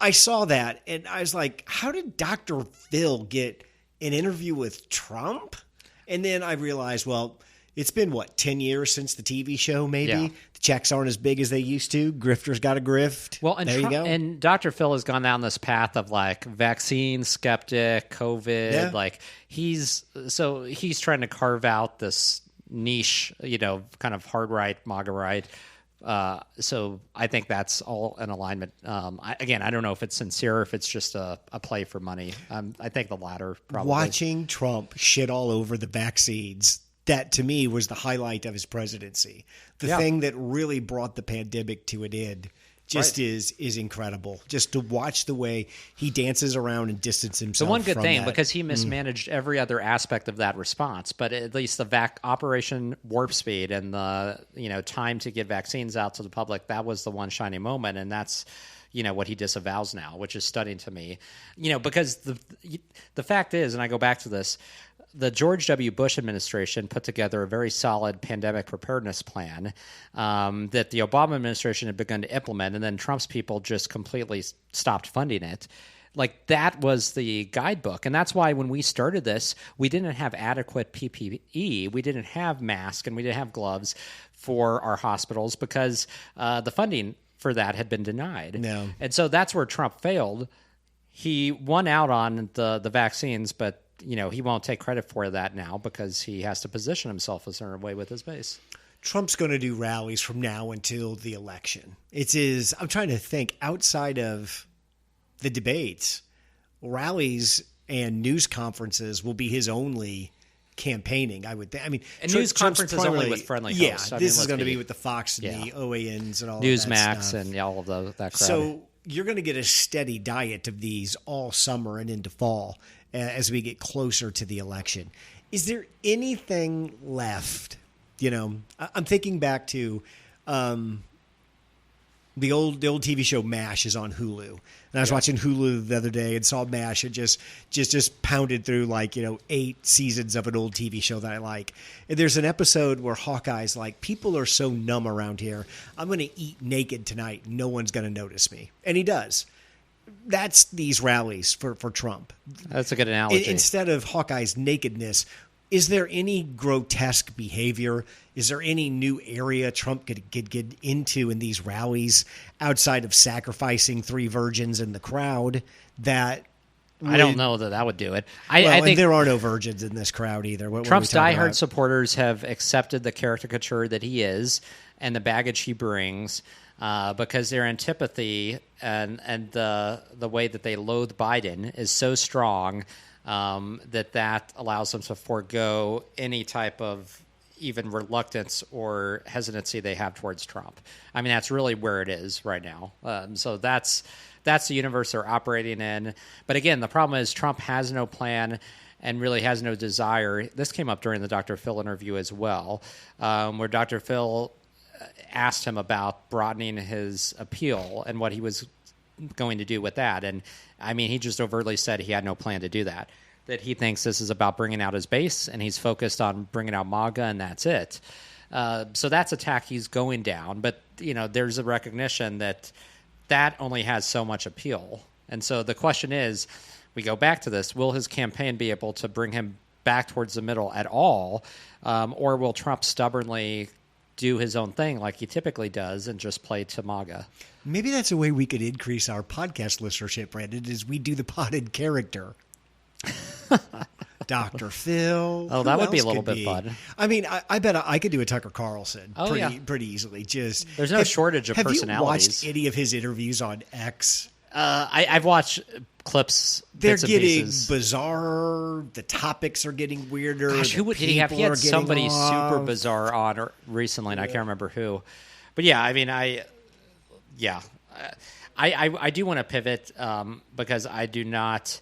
I saw that and I was like, how did Dr. Phil get an interview with Trump? And then I realized, well, it's been 10 years since the TV show, maybe. Yeah. The checks aren't as big as they used to. Grifters got a grift. Well, and there you go. And Dr. Phil has gone down this path of vaccine skeptic, COVID. Yeah. He's trying to carve out this niche, kind of hard right, MAGA right. So I think that's all in alignment. I don't know if it's sincere or if it's just a play for money. I think the latter, probably. Watching Trump shit all over the vaccines, that to me was the highlight of his presidency. The thing that really brought the pandemic to an end is incredible. Just to watch the way he dances around and distances himself. The one good thing, that. Because he mismanaged every other aspect of that response, but at least the Operation Warp Speed and the time to get vaccines out to the public, that was the one shining moment, and that's what he disavows now, which is stunning to me. Because the fact is, and I go back to this, the George W. Bush administration put together a very solid pandemic preparedness plan that the Obama administration had begun to implement, and then Trump's people just completely stopped funding it. That was the guidebook. And that's why when we started this, we didn't have adequate PPE. We didn't have masks and we didn't have gloves for our hospitals because the funding for that had been denied. No. And so that's where Trump failed. He won out on the vaccines, but he won't take credit for that now because he has to position himself a certain way with his base. Trump's going to do rallies from now until the election. I'm trying to think, outside of the debates, rallies and news conferences will be his only campaigning, I would think. I mean, and news conferences only with friendly hosts. This is going to be with the Fox and the OANs and all Newsmax that stuff. And all of that crowd. So you're going to get a steady diet of these all summer and into fall as we get closer to the election. Is there anything left I'm thinking back to the old TV show MASH is on Hulu, and I was watching Hulu the other day and saw MASH. It just pounded through 8 seasons of an old TV show that I like. And there's an episode where Hawkeye's like, people are so numb around here. I'm going to eat naked tonight. No one's going to notice me, and he does. That's these rallies for Trump. That's a good analogy. Instead of Hawkeye's nakedness, is there any grotesque behavior? Is there any new area Trump could get into in these rallies outside of sacrificing 3 virgins in the crowd that I don't know that would do it. I think there are no virgins in this crowd either. Trump's diehard supporters have accepted the caricature that he is and the baggage he brings because their antipathy and the way that they loathe Biden is so strong that allows them to forego any type of even reluctance or hesitancy they have towards Trump. I mean, that's really where it is right now. So that's the universe they're operating in. But again, the problem is Trump has no plan and really has no desire. This came up during the Dr. Phil interview as well, where Dr. Phil asked him about broadening his appeal and what he was going to do with that. And I mean, he just overtly said he had no plan to do that he thinks this is about bringing out his base and he's focused on bringing out MAGA and that's it. So that's a tack he's going down. But, there's a recognition that only has so much appeal. And so the question is, we go back to this, will his campaign be able to bring him back towards the middle at all? Or will Trump stubbornly do his own thing like he typically does and just play to MAGA? Maybe that's a way we could increase our podcast listenership, Brandon, is we do the potted character. Dr. Phil. Oh, that would be a little bit fun. I mean, I bet I could do a Tucker Carlson pretty easily. There's no shortage of personalities. Have you watched any of his interviews on X? I've watched clips. They're getting bizarre. The topics are getting weirder. Gosh, who would he have? He had somebody super bizarre on recently, and I can't remember who. But yeah, I mean, I do want to pivot because I do not.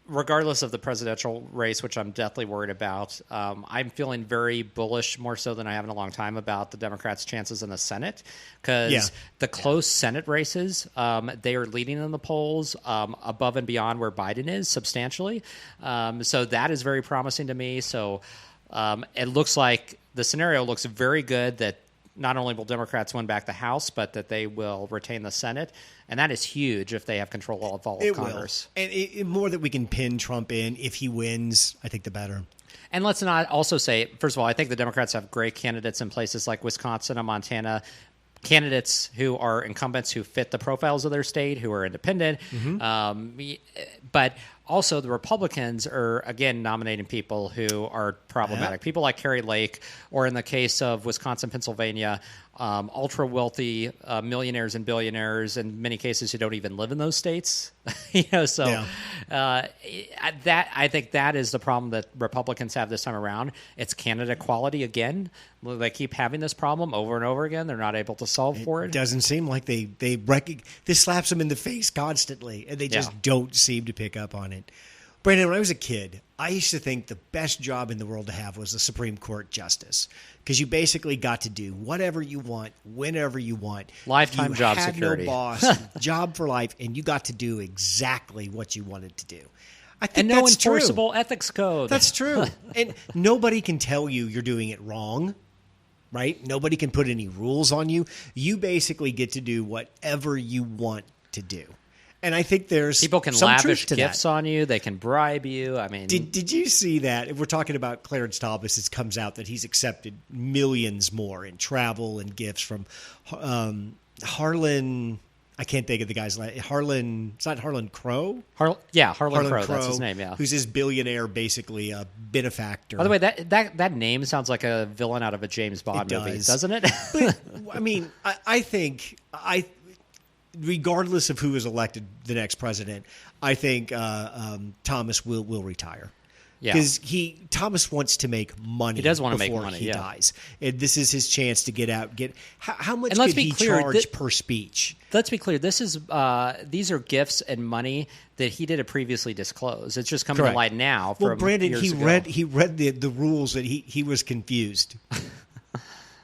Regardless of the presidential race, which I'm deathly worried about, I'm feeling very bullish, more so than I have in a long time, about the Democrats' chances in the Senate. Because the close Senate races, they are leading in the polls above and beyond where Biden is substantially. So that is very promising to me. So it looks like the scenario looks very good that not only will Democrats win back the House, but that they will retain the Senate. And that is huge if they have control of all of Congress. Will. And more that we can pin Trump in, if he wins, I think the better. And let's not also say, first of all, I think the Democrats have great candidates in places like Wisconsin and Montana, candidates who are incumbents who fit the profiles of their state, who are independent. Mm-hmm. But also the Republicans are, again, nominating people who are problematic. People like Carrie Lake, or in the case of Wisconsin, Pennsylvania, ultra-wealthy millionaires and billionaires, in many cases who don't even live in those states. I think that is the problem that Republicans have this time around. It's candidate quality again. They keep having this problem over and over again. They're not able to solve for it. It doesn't seem like this slaps them in the face constantly, and they just don't seem to pick up on it. Brandon, when I was a kid, I used to think the best job in the world to have was the Supreme Court justice, because you basically got to do whatever you want, whenever you want. Lifetime job security. You had no boss, job for life, and you got to do exactly what you wanted to do. I think and no enforceable ethics code. That's true. And nobody can tell you you're doing it wrong, right? Nobody can put any rules on you. You basically get to do whatever you want to do. And I think there's people can some lavish truth to gifts that. on you. They can bribe you. I mean, did you see that? If we're talking about Clarence Thomas, it comes out that he's accepted millions more in travel and gifts from Harlan. I can't think of the guy's name. Harlan. It's not Harlan Crow. Harlan Crow. That's his name. Yeah. Who's his billionaire, basically a benefactor. By the way, that name sounds like a villain out of a James Bond movie, doesn't it? But, I mean, I think regardless of who is elected the next president, I think Thomas will retire. Yeah. Because Thomas wants to make money. He does want to make before money, he yeah. dies. And this is his chance to get out. How much And let's could be he clear, charge per speech? Let's be clear. This is these are gifts and money that he didn't previously disclose. It's just coming Correct. to light now. Well, From Brandon, years he ago. read the rules that he was confused.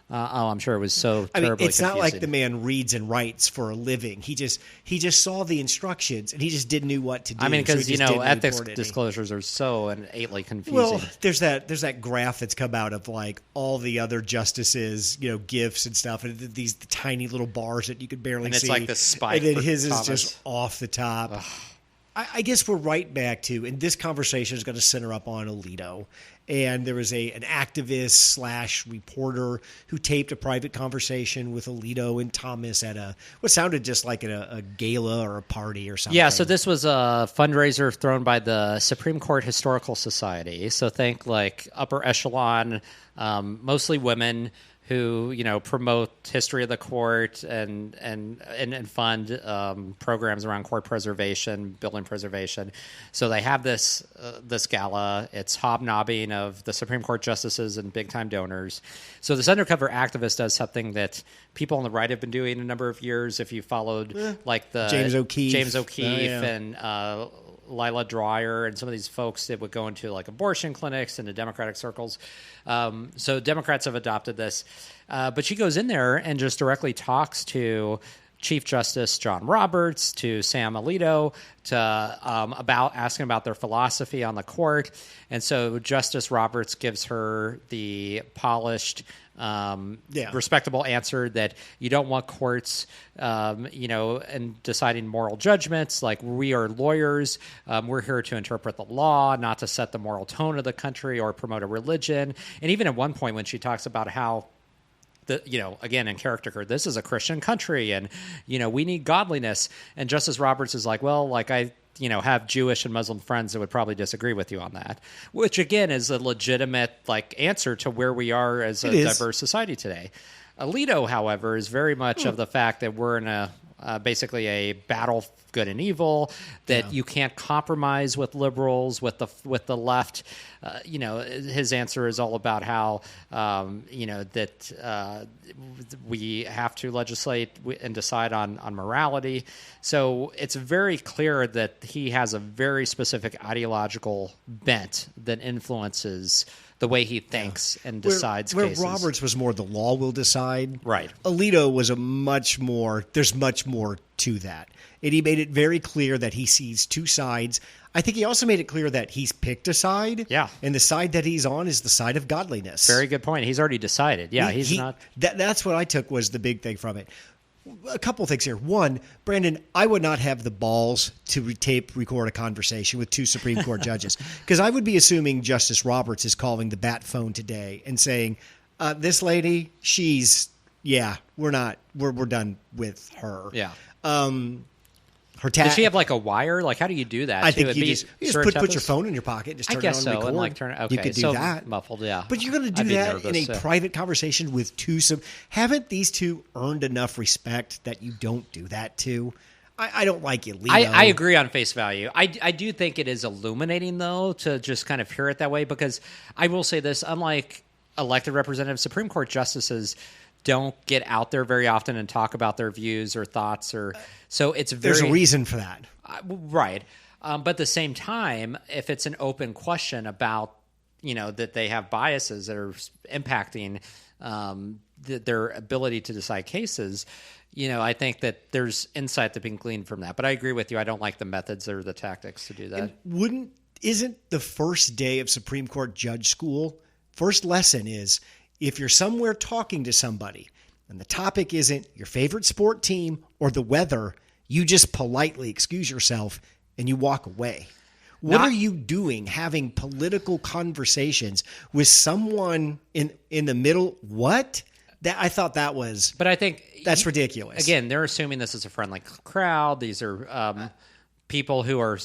I'm sure it was so I terribly mean, it's not like confusing. the man reads and writes for a living. He just saw the instructions and he just didn't know what to do. I mean, so he because just didn't ethics report any. disclosures are so innately confusing. Well, there's that graph that's come out of like all the other justices, gifts and stuff, and these tiny little bars that you could barely And it's see. like the spike and then for his Thomas. is just off the top. I guess we're right back to, and this conversation is going to center up on Alito. And there was an activist / reporter who taped a private conversation with Alito and Thomas at what sounded just like a gala or a party or something. Yeah, so this was a fundraiser thrown by the Supreme Court Historical Society. So think like upper echelon, mostly women who promote history of the court and fund programs around court preservation, building preservation. So they have this gala. It's hobnobbing of the Supreme Court justices and big time donors. So this undercover activist does something that people on the right have been doing a number of years. If you followed like the James O'Keefe. Oh, yeah. And Lila Dreyer and some of these folks that would go into like abortion clinics in the Democratic circles. So Democrats have adopted this. But she goes in there and just directly talks to Chief Justice John Roberts, to Sam Alito, about asking about their philosophy on the court. And so Justice Roberts gives her the polished, respectable answer that you don't want courts, and deciding moral judgments. Like, we are lawyers. We're here to interpret the law, not to set the moral tone of the country or promote a religion. And even at one point when she talks about how, again, in character, this is a Christian country and, we need godliness. And Justice Roberts is like, well, like I have Jewish and Muslim friends that would probably disagree with you on that, which again is a legitimate answer to where we are as a diverse society today. Alito, however, is very much of the fact that we're in basically a battle of good and evil, that you can't compromise with liberals, with the left. His answer is all about how, that we have to legislate and decide on morality. So it's very clear that he has a very specific ideological bent that influences the way he thinks and decides cases. Where Roberts was more the law will decide. Right. Alito was there's much more to that. And he made it very clear that he sees two sides. I think he also made it clear that he's picked a side. Yeah. And the side that he's on is the side of godliness. Very good point. He's already decided. Yeah, he's not. That's what I took was the big thing from it. A couple things here. One, Brandon, I would not have the balls to record a conversation with two Supreme Court judges, because I would be assuming Justice Roberts is calling the bat phone today and saying, this lady, we're done with her. Yeah. Does she have like a wire? Like, how do you do that? I think you just put your phone in your pocket, just turn I guess it on and so, record. and turn it. Okay, you could do so that. Muffled, yeah. But you're going to do that in a private conversation with two. Haven't these two earned enough respect that you don't do that to? I don't like Alito. I agree on face value. I do think it is illuminating, though, to just kind of hear it that way, because I will say this, unlike elected representatives, Supreme Court justices don't get out there very often and talk about their views or thoughts, so it's very. There's a reason for that, right? But at the same time, if it's an open question about that they have biases that are impacting their ability to decide cases, I think that there's insight that being gleaned from that. But I agree with you. I don't like the methods or the tactics to do that. And isn't the first day of Supreme Court judge school, first lesson is, if you're somewhere talking to somebody and the topic isn't your favorite sport team or the weather, you just politely excuse yourself and you walk away. What are you doing having political conversations with someone in the middle? What? I thought that was. But I think that's ridiculous. Again, they're assuming this is a friendly crowd. These are people who are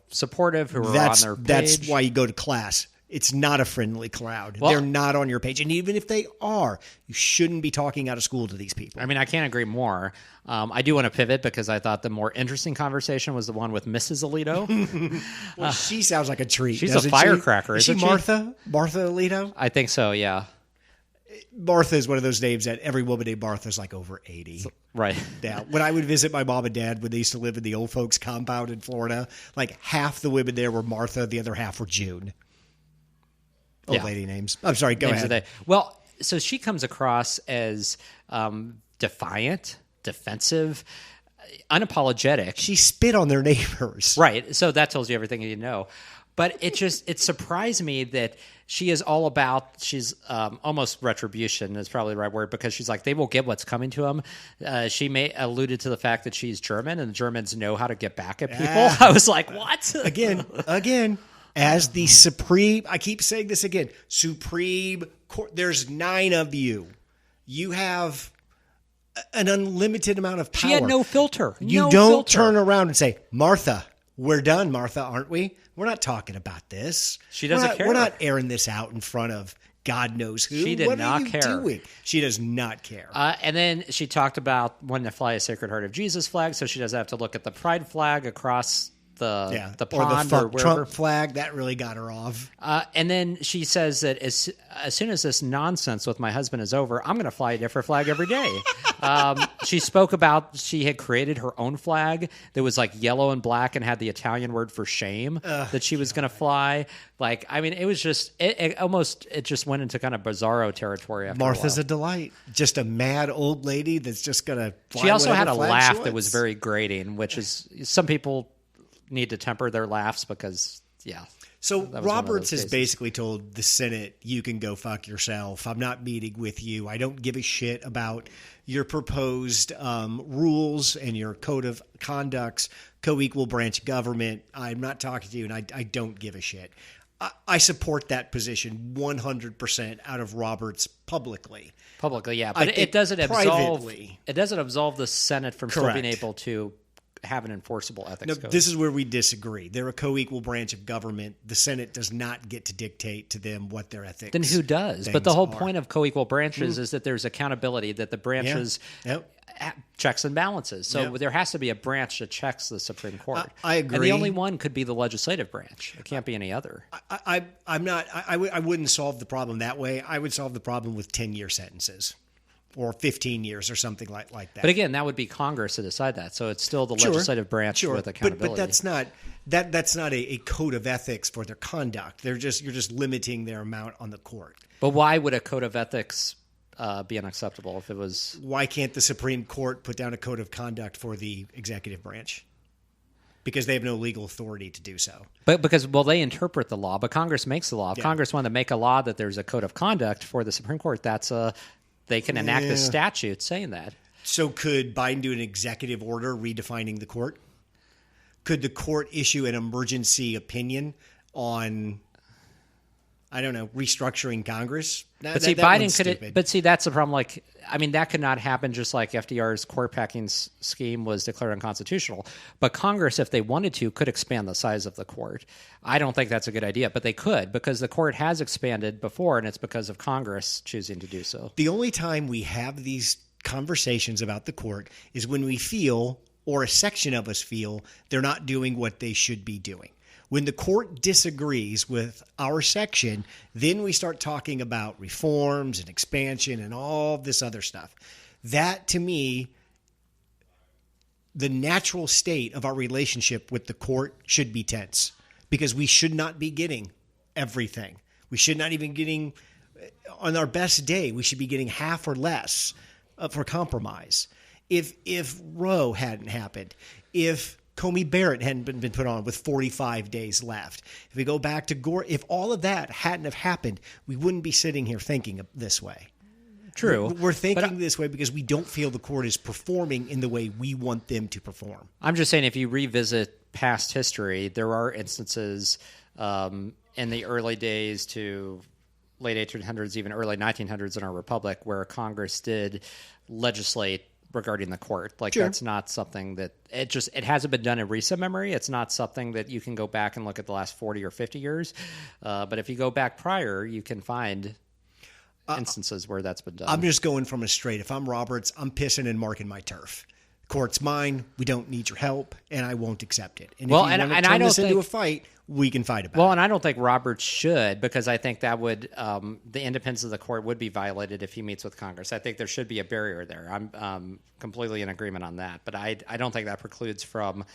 supportive, who are on their page. That's why you go to class. It's not a friendly crowd. Well, they're not on your page. And even if they are, you shouldn't be talking out of school to these people. I mean, I can't agree more. I do want to pivot because I thought the more interesting conversation was the one with Mrs. Alito. Well, she sounds like a treat. She's a firecracker, Is isn't she? Martha? Martha Alito? I think so, yeah. Martha is one of those names that every woman named Martha is like over 80. Right. Now, when I would visit my mom and dad when they used to live in the old folks compound in Florida, like half the women there were Martha, the other half were June. Old lady names. I'm sorry, go ahead. Well, so she comes across as defiant, defensive, unapologetic. She spit on their neighbors. Right. So that tells you everything you need to know. But it surprised me that she is all about, she's almost retribution is probably the right word, because she's like, they will get what's coming to them. She alluded to the fact that she's German and the Germans know how to get back at people. I was like, what? Again, as the Supreme, I keep saying this again, Supreme Court, there's 9 of you. You have an unlimited amount of power. She had no filter. You don't turn around and say, Martha, we're done, Martha, aren't we? We're not talking about this. She doesn't care. We're not airing this out in front of God knows who. She did not care. Doing? She does not care. And then she talked about wanting to fly a Sacred Heart of Jesus flag, so she doesn't have to look at the pride flag across the pond or wherever. Trump flag, that really got her off. And then she says that as soon as this nonsense with my husband is over, I'm going to fly a different flag every day. She spoke about she had created her own flag that was like yellow and black and had the Italian word for shame that she was going to fly. Like, I mean, it was just it just went into kind of bizarro territory. After Martha's a delight, just a mad old lady that's just going to fly. She also had a laugh that was very grating, which is some people need to temper their laughs because, yeah. So Roberts has basically told the Senate, you can go fuck yourself. I'm not meeting with you. I don't give a shit about your proposed rules and your code of conducts, co-equal branch government. I'm not talking to you, and I don't give a shit. I support that position 100% out of Roberts publicly. Publicly, yeah. But it doesn't absolve the Senate from still being able to have an enforceable ethics code. This is where we disagree. They're a co-equal branch of government. The Senate does not get to dictate to them what their ethics. Then who does? But the whole point of co-equal branches is that there's accountability, that the branches checks and balances. So there has to be a branch that checks the Supreme Court. I agree. And the only one could be the legislative branch. It can't be any other. I wouldn't solve the problem that way. I would solve the problem with 10-year sentences. Or 15 years or something like that. But again, that would be Congress to decide that. So it's still the legislative branch with accountability. But that's not a code of ethics for their conduct. You're just limiting their amount on the court. But why would a code of ethics be unacceptable if it was? Why can't the Supreme Court put down a code of conduct for the executive branch? Because they have no legal authority to do so. But they interpret the law, but Congress makes the law. If Congress wanted to make a law that there's a code of conduct for the Supreme Court, they can enact a statute saying that. So could Biden do an executive order redefining the court? Could the court issue an emergency opinion on, I don't know, restructuring Congress? Biden could. But see, that's the problem. Like, I mean, that could not happen. Just like FDR's court packing scheme was declared unconstitutional. But Congress, if they wanted to, could expand the size of the court. I don't think that's a good idea, but they could because the court has expanded before, and it's because of Congress choosing to do so. The only time we have these conversations about the court is when we feel, or a section of us feel, they're not doing what they should be doing. When the court disagrees with our section, then we start talking about reforms and expansion and all this other stuff. That, to me, the natural state of our relationship with the court should be tense because we should not be getting everything. We should not even getting, on our best day, we should be getting half or less for compromise. If Roe hadn't happened, if Comey Barrett hadn't been put on with 45 days left. If we go back to Gore, if all of that hadn't have happened, we wouldn't be sitting here thinking this way. True. We're thinking this way because we don't feel the court is performing in the way we want them to perform. I'm just saying if you revisit past history, there are instances in the early days to late 1800s, even early 1900s in our republic where Congress did legislate regarding the court. Like, Sure. that's not something that it hasn't been done in recent memory. It's not something that you can go back and look at the last 40 or 50 years. But if you go back prior, you can find instances where that's been done. I'm just going from a straight. If I'm Roberts, I'm pissing and marking my turf. Court's mine. We don't need your help, and I won't accept it. And Well, if you and- want to and turn I don't this into think- a fight, we can fight about Well, it. and I don't think Roberts should, because I think that would the independence of the court would be violated if he meets with Congress. I think there should be a barrier there. I'm completely in agreement on that, but I don't think that precludes from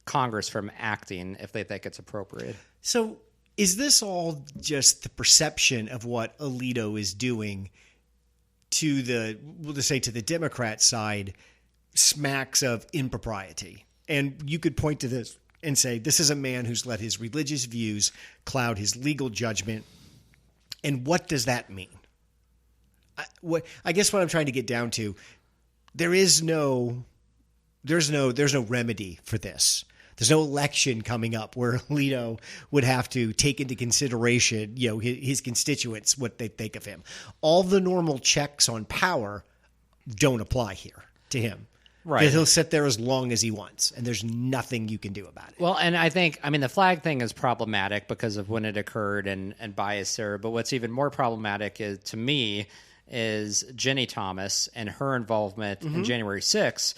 Congress from acting if they think it's appropriate. So is this all just the perception of what Alito is doing to we'll just say to the Democrat side, smacks of impropriety? And you could point to this and say, this is a man who's let his religious views cloud his legal judgment. And what does that mean? I guess what I'm trying to get down to, there's no remedy for this. There's no election coming up where Alito would have to take into consideration, his constituents, what they think of him. All the normal checks on power don't apply here to him. Right. That he'll sit there as long as he wants, and there's nothing you can do about it. Well, and I mean, the flag thing is problematic because of when it occurred and bias there. But what's even more problematic to me is Jenny Thomas and her involvement in January 6th.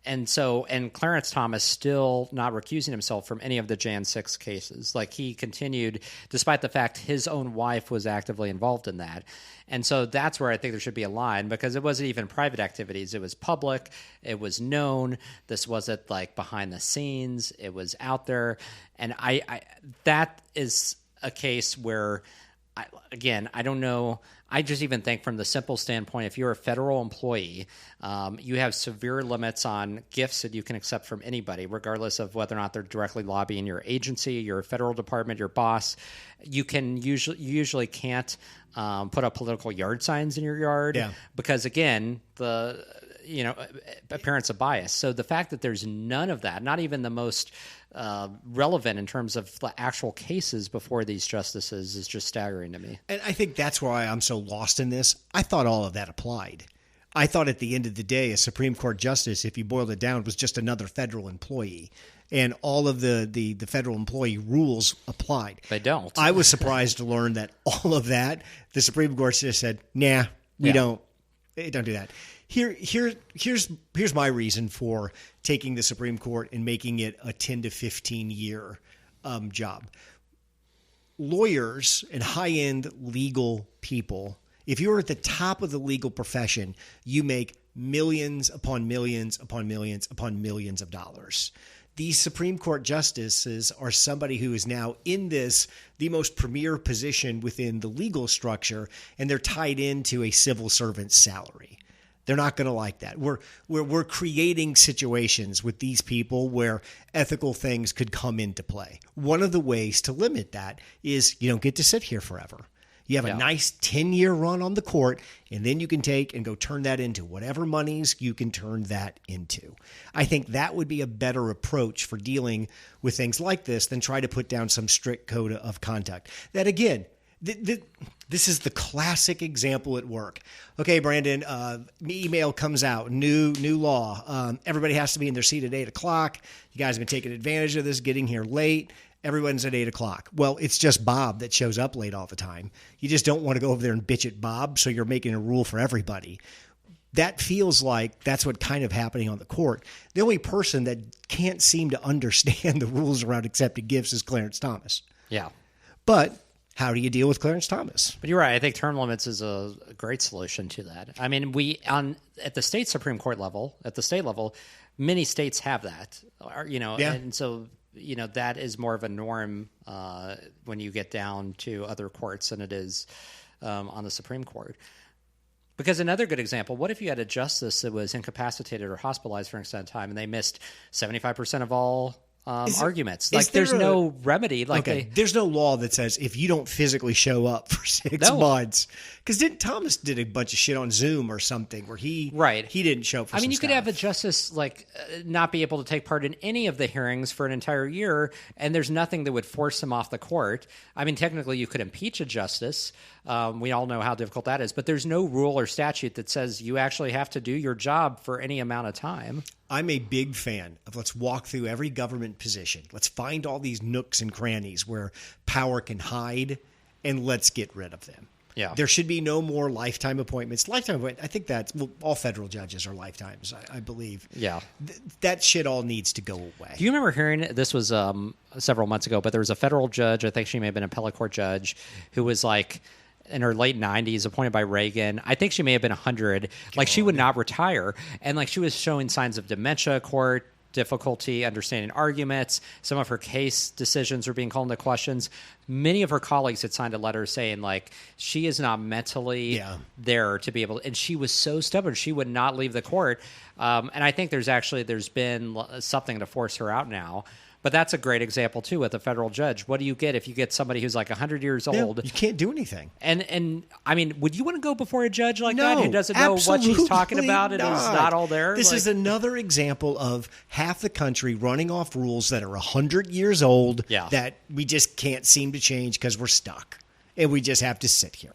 And Clarence Thomas still not recusing himself from any of the Jan 6 cases. Like, he continued, despite the fact his own wife was actively involved in that. And so that's where I think there should be a line, because it wasn't even private activities. It was public. It was known. This wasn't like behind the scenes. It was out there. And I that is a case where, I don't know. I just even think from the simple standpoint, if you're a federal employee, you have severe limits on gifts that you can accept from anybody, regardless of whether or not they're directly lobbying your agency, your federal department, your boss. You usually can't put up political yard signs in your yard because, again, the appearance of bias. So the fact that there's none of that, not even the most relevant in terms of the actual cases before these justices, is just staggering to me. And I think that's why I'm so lost in this. I thought all of that applied. I thought at the end of the day, a Supreme Court justice, if you boiled it down, was just another federal employee. And all of the federal employee rules applied. They don't. I was surprised to learn that all of that, the Supreme Court just said, nah, we don't do that. Here's my reason for taking the Supreme Court and making it a 10 to 15 year job. Lawyers and high-end legal people, if you're at the top of the legal profession, you make millions upon millions upon millions upon millions of dollars. These Supreme Court justices are somebody who is now in the most premier position within the legal structure, and they're tied into a civil servant's salary. They're not going to like that. We're creating situations with these people where ethical things could come into play. One of the ways to limit that is you don't get to sit here forever. You have a nice 10-year run on the court, and then you can take and go turn that into whatever monies you can turn that into. I think that would be a better approach for dealing with things like this than try to put down some strict code of conduct. That, again, this is the classic example at work. Okay, Brandon, email comes out, new law. Everybody has to be in their seat at 8 o'clock. You guys have been taking advantage of this, getting here late. Everyone's at 8 o'clock. Well, it's just Bob that shows up late all the time. You just don't want to go over there and bitch at Bob, so you're making a rule for everybody. That feels like that's what kind of happening on the court. The only person that can't seem to understand the rules around accepting gifts is Clarence Thomas. Yeah. But how do you deal with Clarence Thomas? But you're right. I think term limits is a great solution to that. I mean, at the state Supreme Court level, at the state level, many states have that, and so, that is more of a norm when you get down to other courts than it is on the Supreme Court. Because another good example, what if you had a justice that was incapacitated or hospitalized for an extended time and they missed 75% of all arguments? Like, there's no remedy. There's no law that says if you don't physically show up for 6 months. Because Thomas did a bunch of shit on Zoom or something where he didn't show up for some you stuff. could have a justice not be able to take part in any of the hearings for an entire year, and there's nothing that would force him off the court. I mean, technically you could impeach a justice, We all know how difficult that is. But there's no rule or statute that says you actually have to do your job for any amount of time. I'm a big fan of let's walk through every government position. Let's find all these nooks and crannies where power can hide, and let's get rid of them. Yeah. There should be no more lifetime appointments. Lifetime appointments, I think all federal judges are lifetimes, I believe. Yeah. That shit all needs to go away. Do you remember hearing, this was several months ago, but there was a federal judge, I think she may have been an appellate court judge, who was like in her late 90s, appointed by Reagan. I think she may have been 100. Like, she would not retire. And like, she was showing signs of dementia at court, difficulty understanding arguments. Some of her case decisions were being called into questions. Many of her colleagues had signed a letter saying, like, she is not mentally there to be able to, and she was so stubborn. She would not leave the court. And I think there's been something to force her out now. But that's a great example, too, with a federal judge. What do you get if you get somebody who's like 100 years old? You can't do anything. And I mean, would you want to go before a judge like No, that who doesn't know what she's talking about and is not. not all there? This is another example of half the country running off rules that are 100 years old that we just can't seem to change because we're stuck. And we just have to sit here.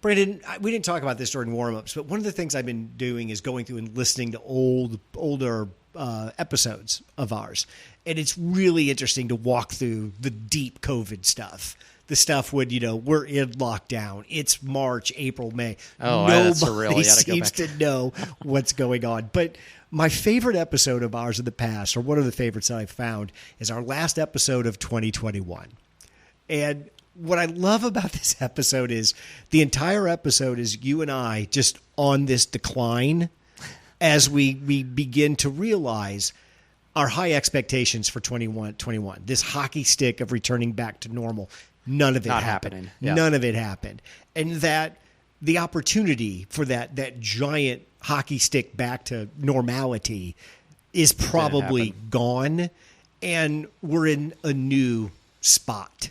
Brandon, we didn't talk about this during warm-ups, but one of the things I've been doing is going through and listening to older episodes of ours. And it's really interesting to walk through the deep COVID stuff. The stuff when, we're in lockdown. It's March, April, May. Oh, nobody that's surreal. You seems to know what's going on. But my favorite episode of ours in the past, or one of the favorites that I found, is our last episode of 2021. And what I love about this episode is the entire episode is you and I just on this decline as we begin to realize our high expectations for 2021, this hockey stick of returning back to normal. None of it happened. Yeah. None of it happened. And that the opportunity for that giant hockey stick back to normality is probably gone, and we're in a new spot.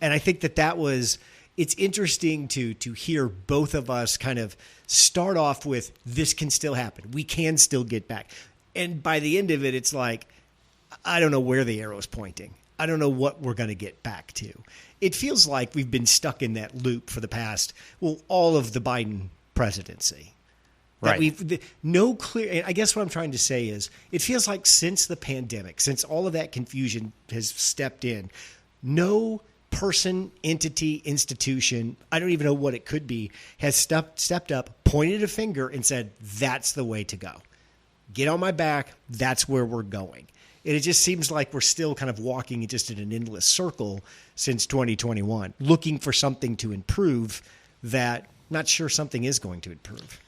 And I think it's interesting to hear both of us kind of start off with, this can still happen. We can still get back. And by the end of it, it's like, I don't know where the arrow is pointing. I don't know what we're going to get back to. It feels like we've been stuck in that loop for the past, all of the Biden presidency. Right. No clear. I guess what I'm trying to say is, it feels like since the pandemic, since all of that confusion has stepped in, no person, entity, institution, I don't even know what it could be, has stepped up, pointed a finger, and said, that's the way to go. Get on my back. That's where we're going. And it just seems like we're still kind of walking just in an endless circle since 2021, looking for something to improve that not sure something is going to improve.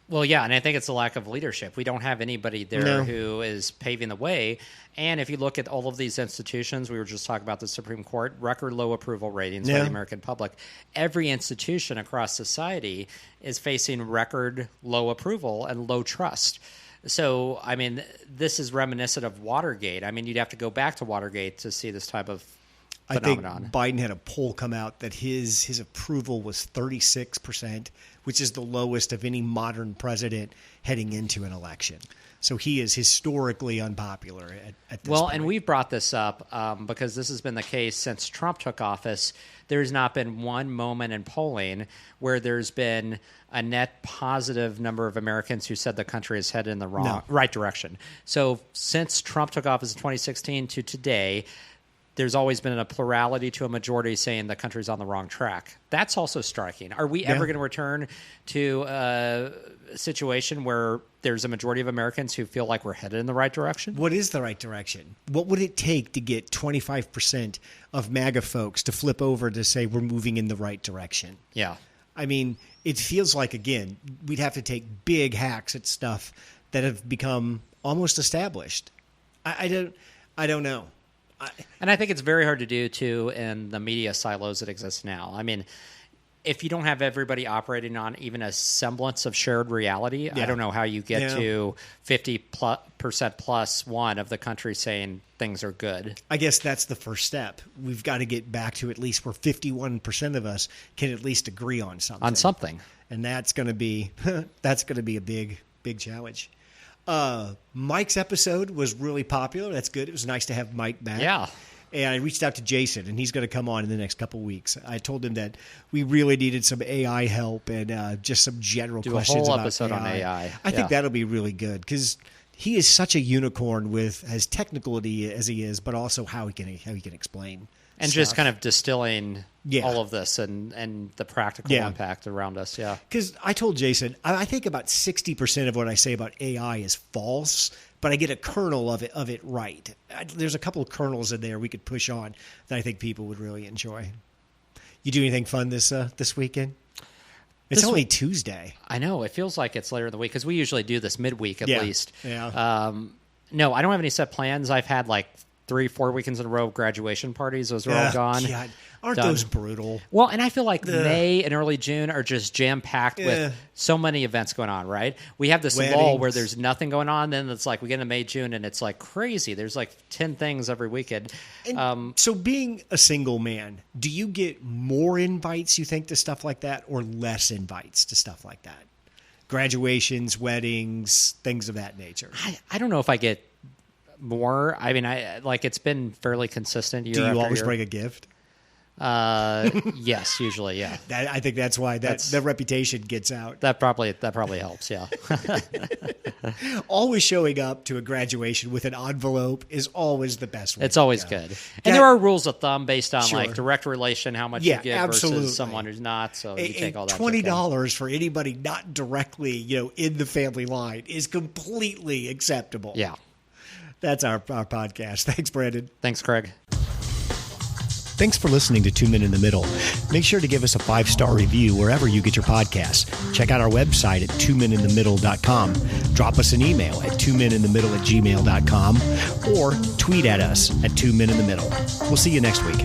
Well, yeah, and I think it's a lack of leadership. We don't have anybody there who is paving the way. And if you look at all of these institutions, we were just talking about the Supreme Court, record low approval ratings by the American public. Every institution across society is facing record low approval and low trust. So, I mean, this is reminiscent of Watergate. I mean, you'd have to go back to Watergate to see this type of phenomenon. I think Biden had a poll come out that his approval was 36%, which is the lowest of any modern president heading into an election. So he is historically unpopular at this point. And we've brought this up because this has been the case since Trump took office. There's not been one moment in polling where there's been a net positive number of Americans who said the country is headed in the right direction. So since Trump took office in 2016 to today, there's always been a plurality to a majority saying the country's on the wrong track. That's also striking. Are we ever going to return to a situation where there's a majority of Americans who feel like we're headed in the right direction? What is the right direction? What would it take to get 25% of MAGA folks to flip over to say we're moving in the right direction? Yeah. I mean, it feels like, again, we'd have to take big hacks at stuff that have become almost established. I don't know. And I think it's very hard to do, too, in the media silos that exist now. I mean, if you don't have everybody operating on even a semblance of shared reality, I don't know how you get to 50% plus one of the country saying things are good. I guess that's the first step. We've got to get back to at least where 51% of us can at least agree on something. On something. And that's going to be a big, big challenge. Mike's episode was really popular. That's good. It was nice to have Mike back. Yeah. And I reached out to Jason, and he's going to come on in the next couple of weeks. I told him that we really needed some AI help and just some general questions a whole about episode AI. on AI. I think that'll be really good because he is such a unicorn with as technical as he is, but also how he can explain and stuff. just kind of distilling Yeah. all of this and the practical Yeah. impact around us. Yeah. Because I told Jason, I think about 60% of what I say about AI is false, but I get a kernel of it right. There's a couple of kernels in there we could push on that I think people would really enjoy. You do anything fun this weekend? It's only Tuesday. I know. It feels like it's later in the week because we usually do this midweek at least. Yeah. No, I don't have any set plans. I've had like 3-4 weekends in a row of graduation parties. Those are all gone. God. Aren't Done. those brutal? Well, and I feel like May and early June are just jam-packed with Yeah. so many events going on, right? We have this lull Weddings. where there's nothing going on. Then it's like we get into May, June, and it's like crazy. There's like 10 things every weekend. And so being a single man, do you get more invites, you think, to stuff like that, or less invites to stuff like that? Graduations, weddings, things of that nature. I don't know if I get more. I mean, it's been fairly consistent year Do you after always year. bring a gift? Yes, usually, yeah. I think that's why the reputation gets out. That probably helps, yeah. Always showing up to a graduation with an envelope is always the best way. It's always to go. good. And there are rules of thumb based on Sure. like direct relation, how much Yeah, you give absolutely. versus someone who's not. So you take all that. $20 for anybody not directly, in the family line is completely acceptable. Yeah. That's our podcast. Thanks, Brandon. Thanks, Craig. Thanks for listening to 2 Men in the Middle. Make sure to give us a 5-star review wherever you get your podcasts. Check out our website at 2meninthemiddle.com. Drop us an email at 2meninthemiddle@gmail.com or tweet at us at 2 Men in the Middle. We'll see you next week.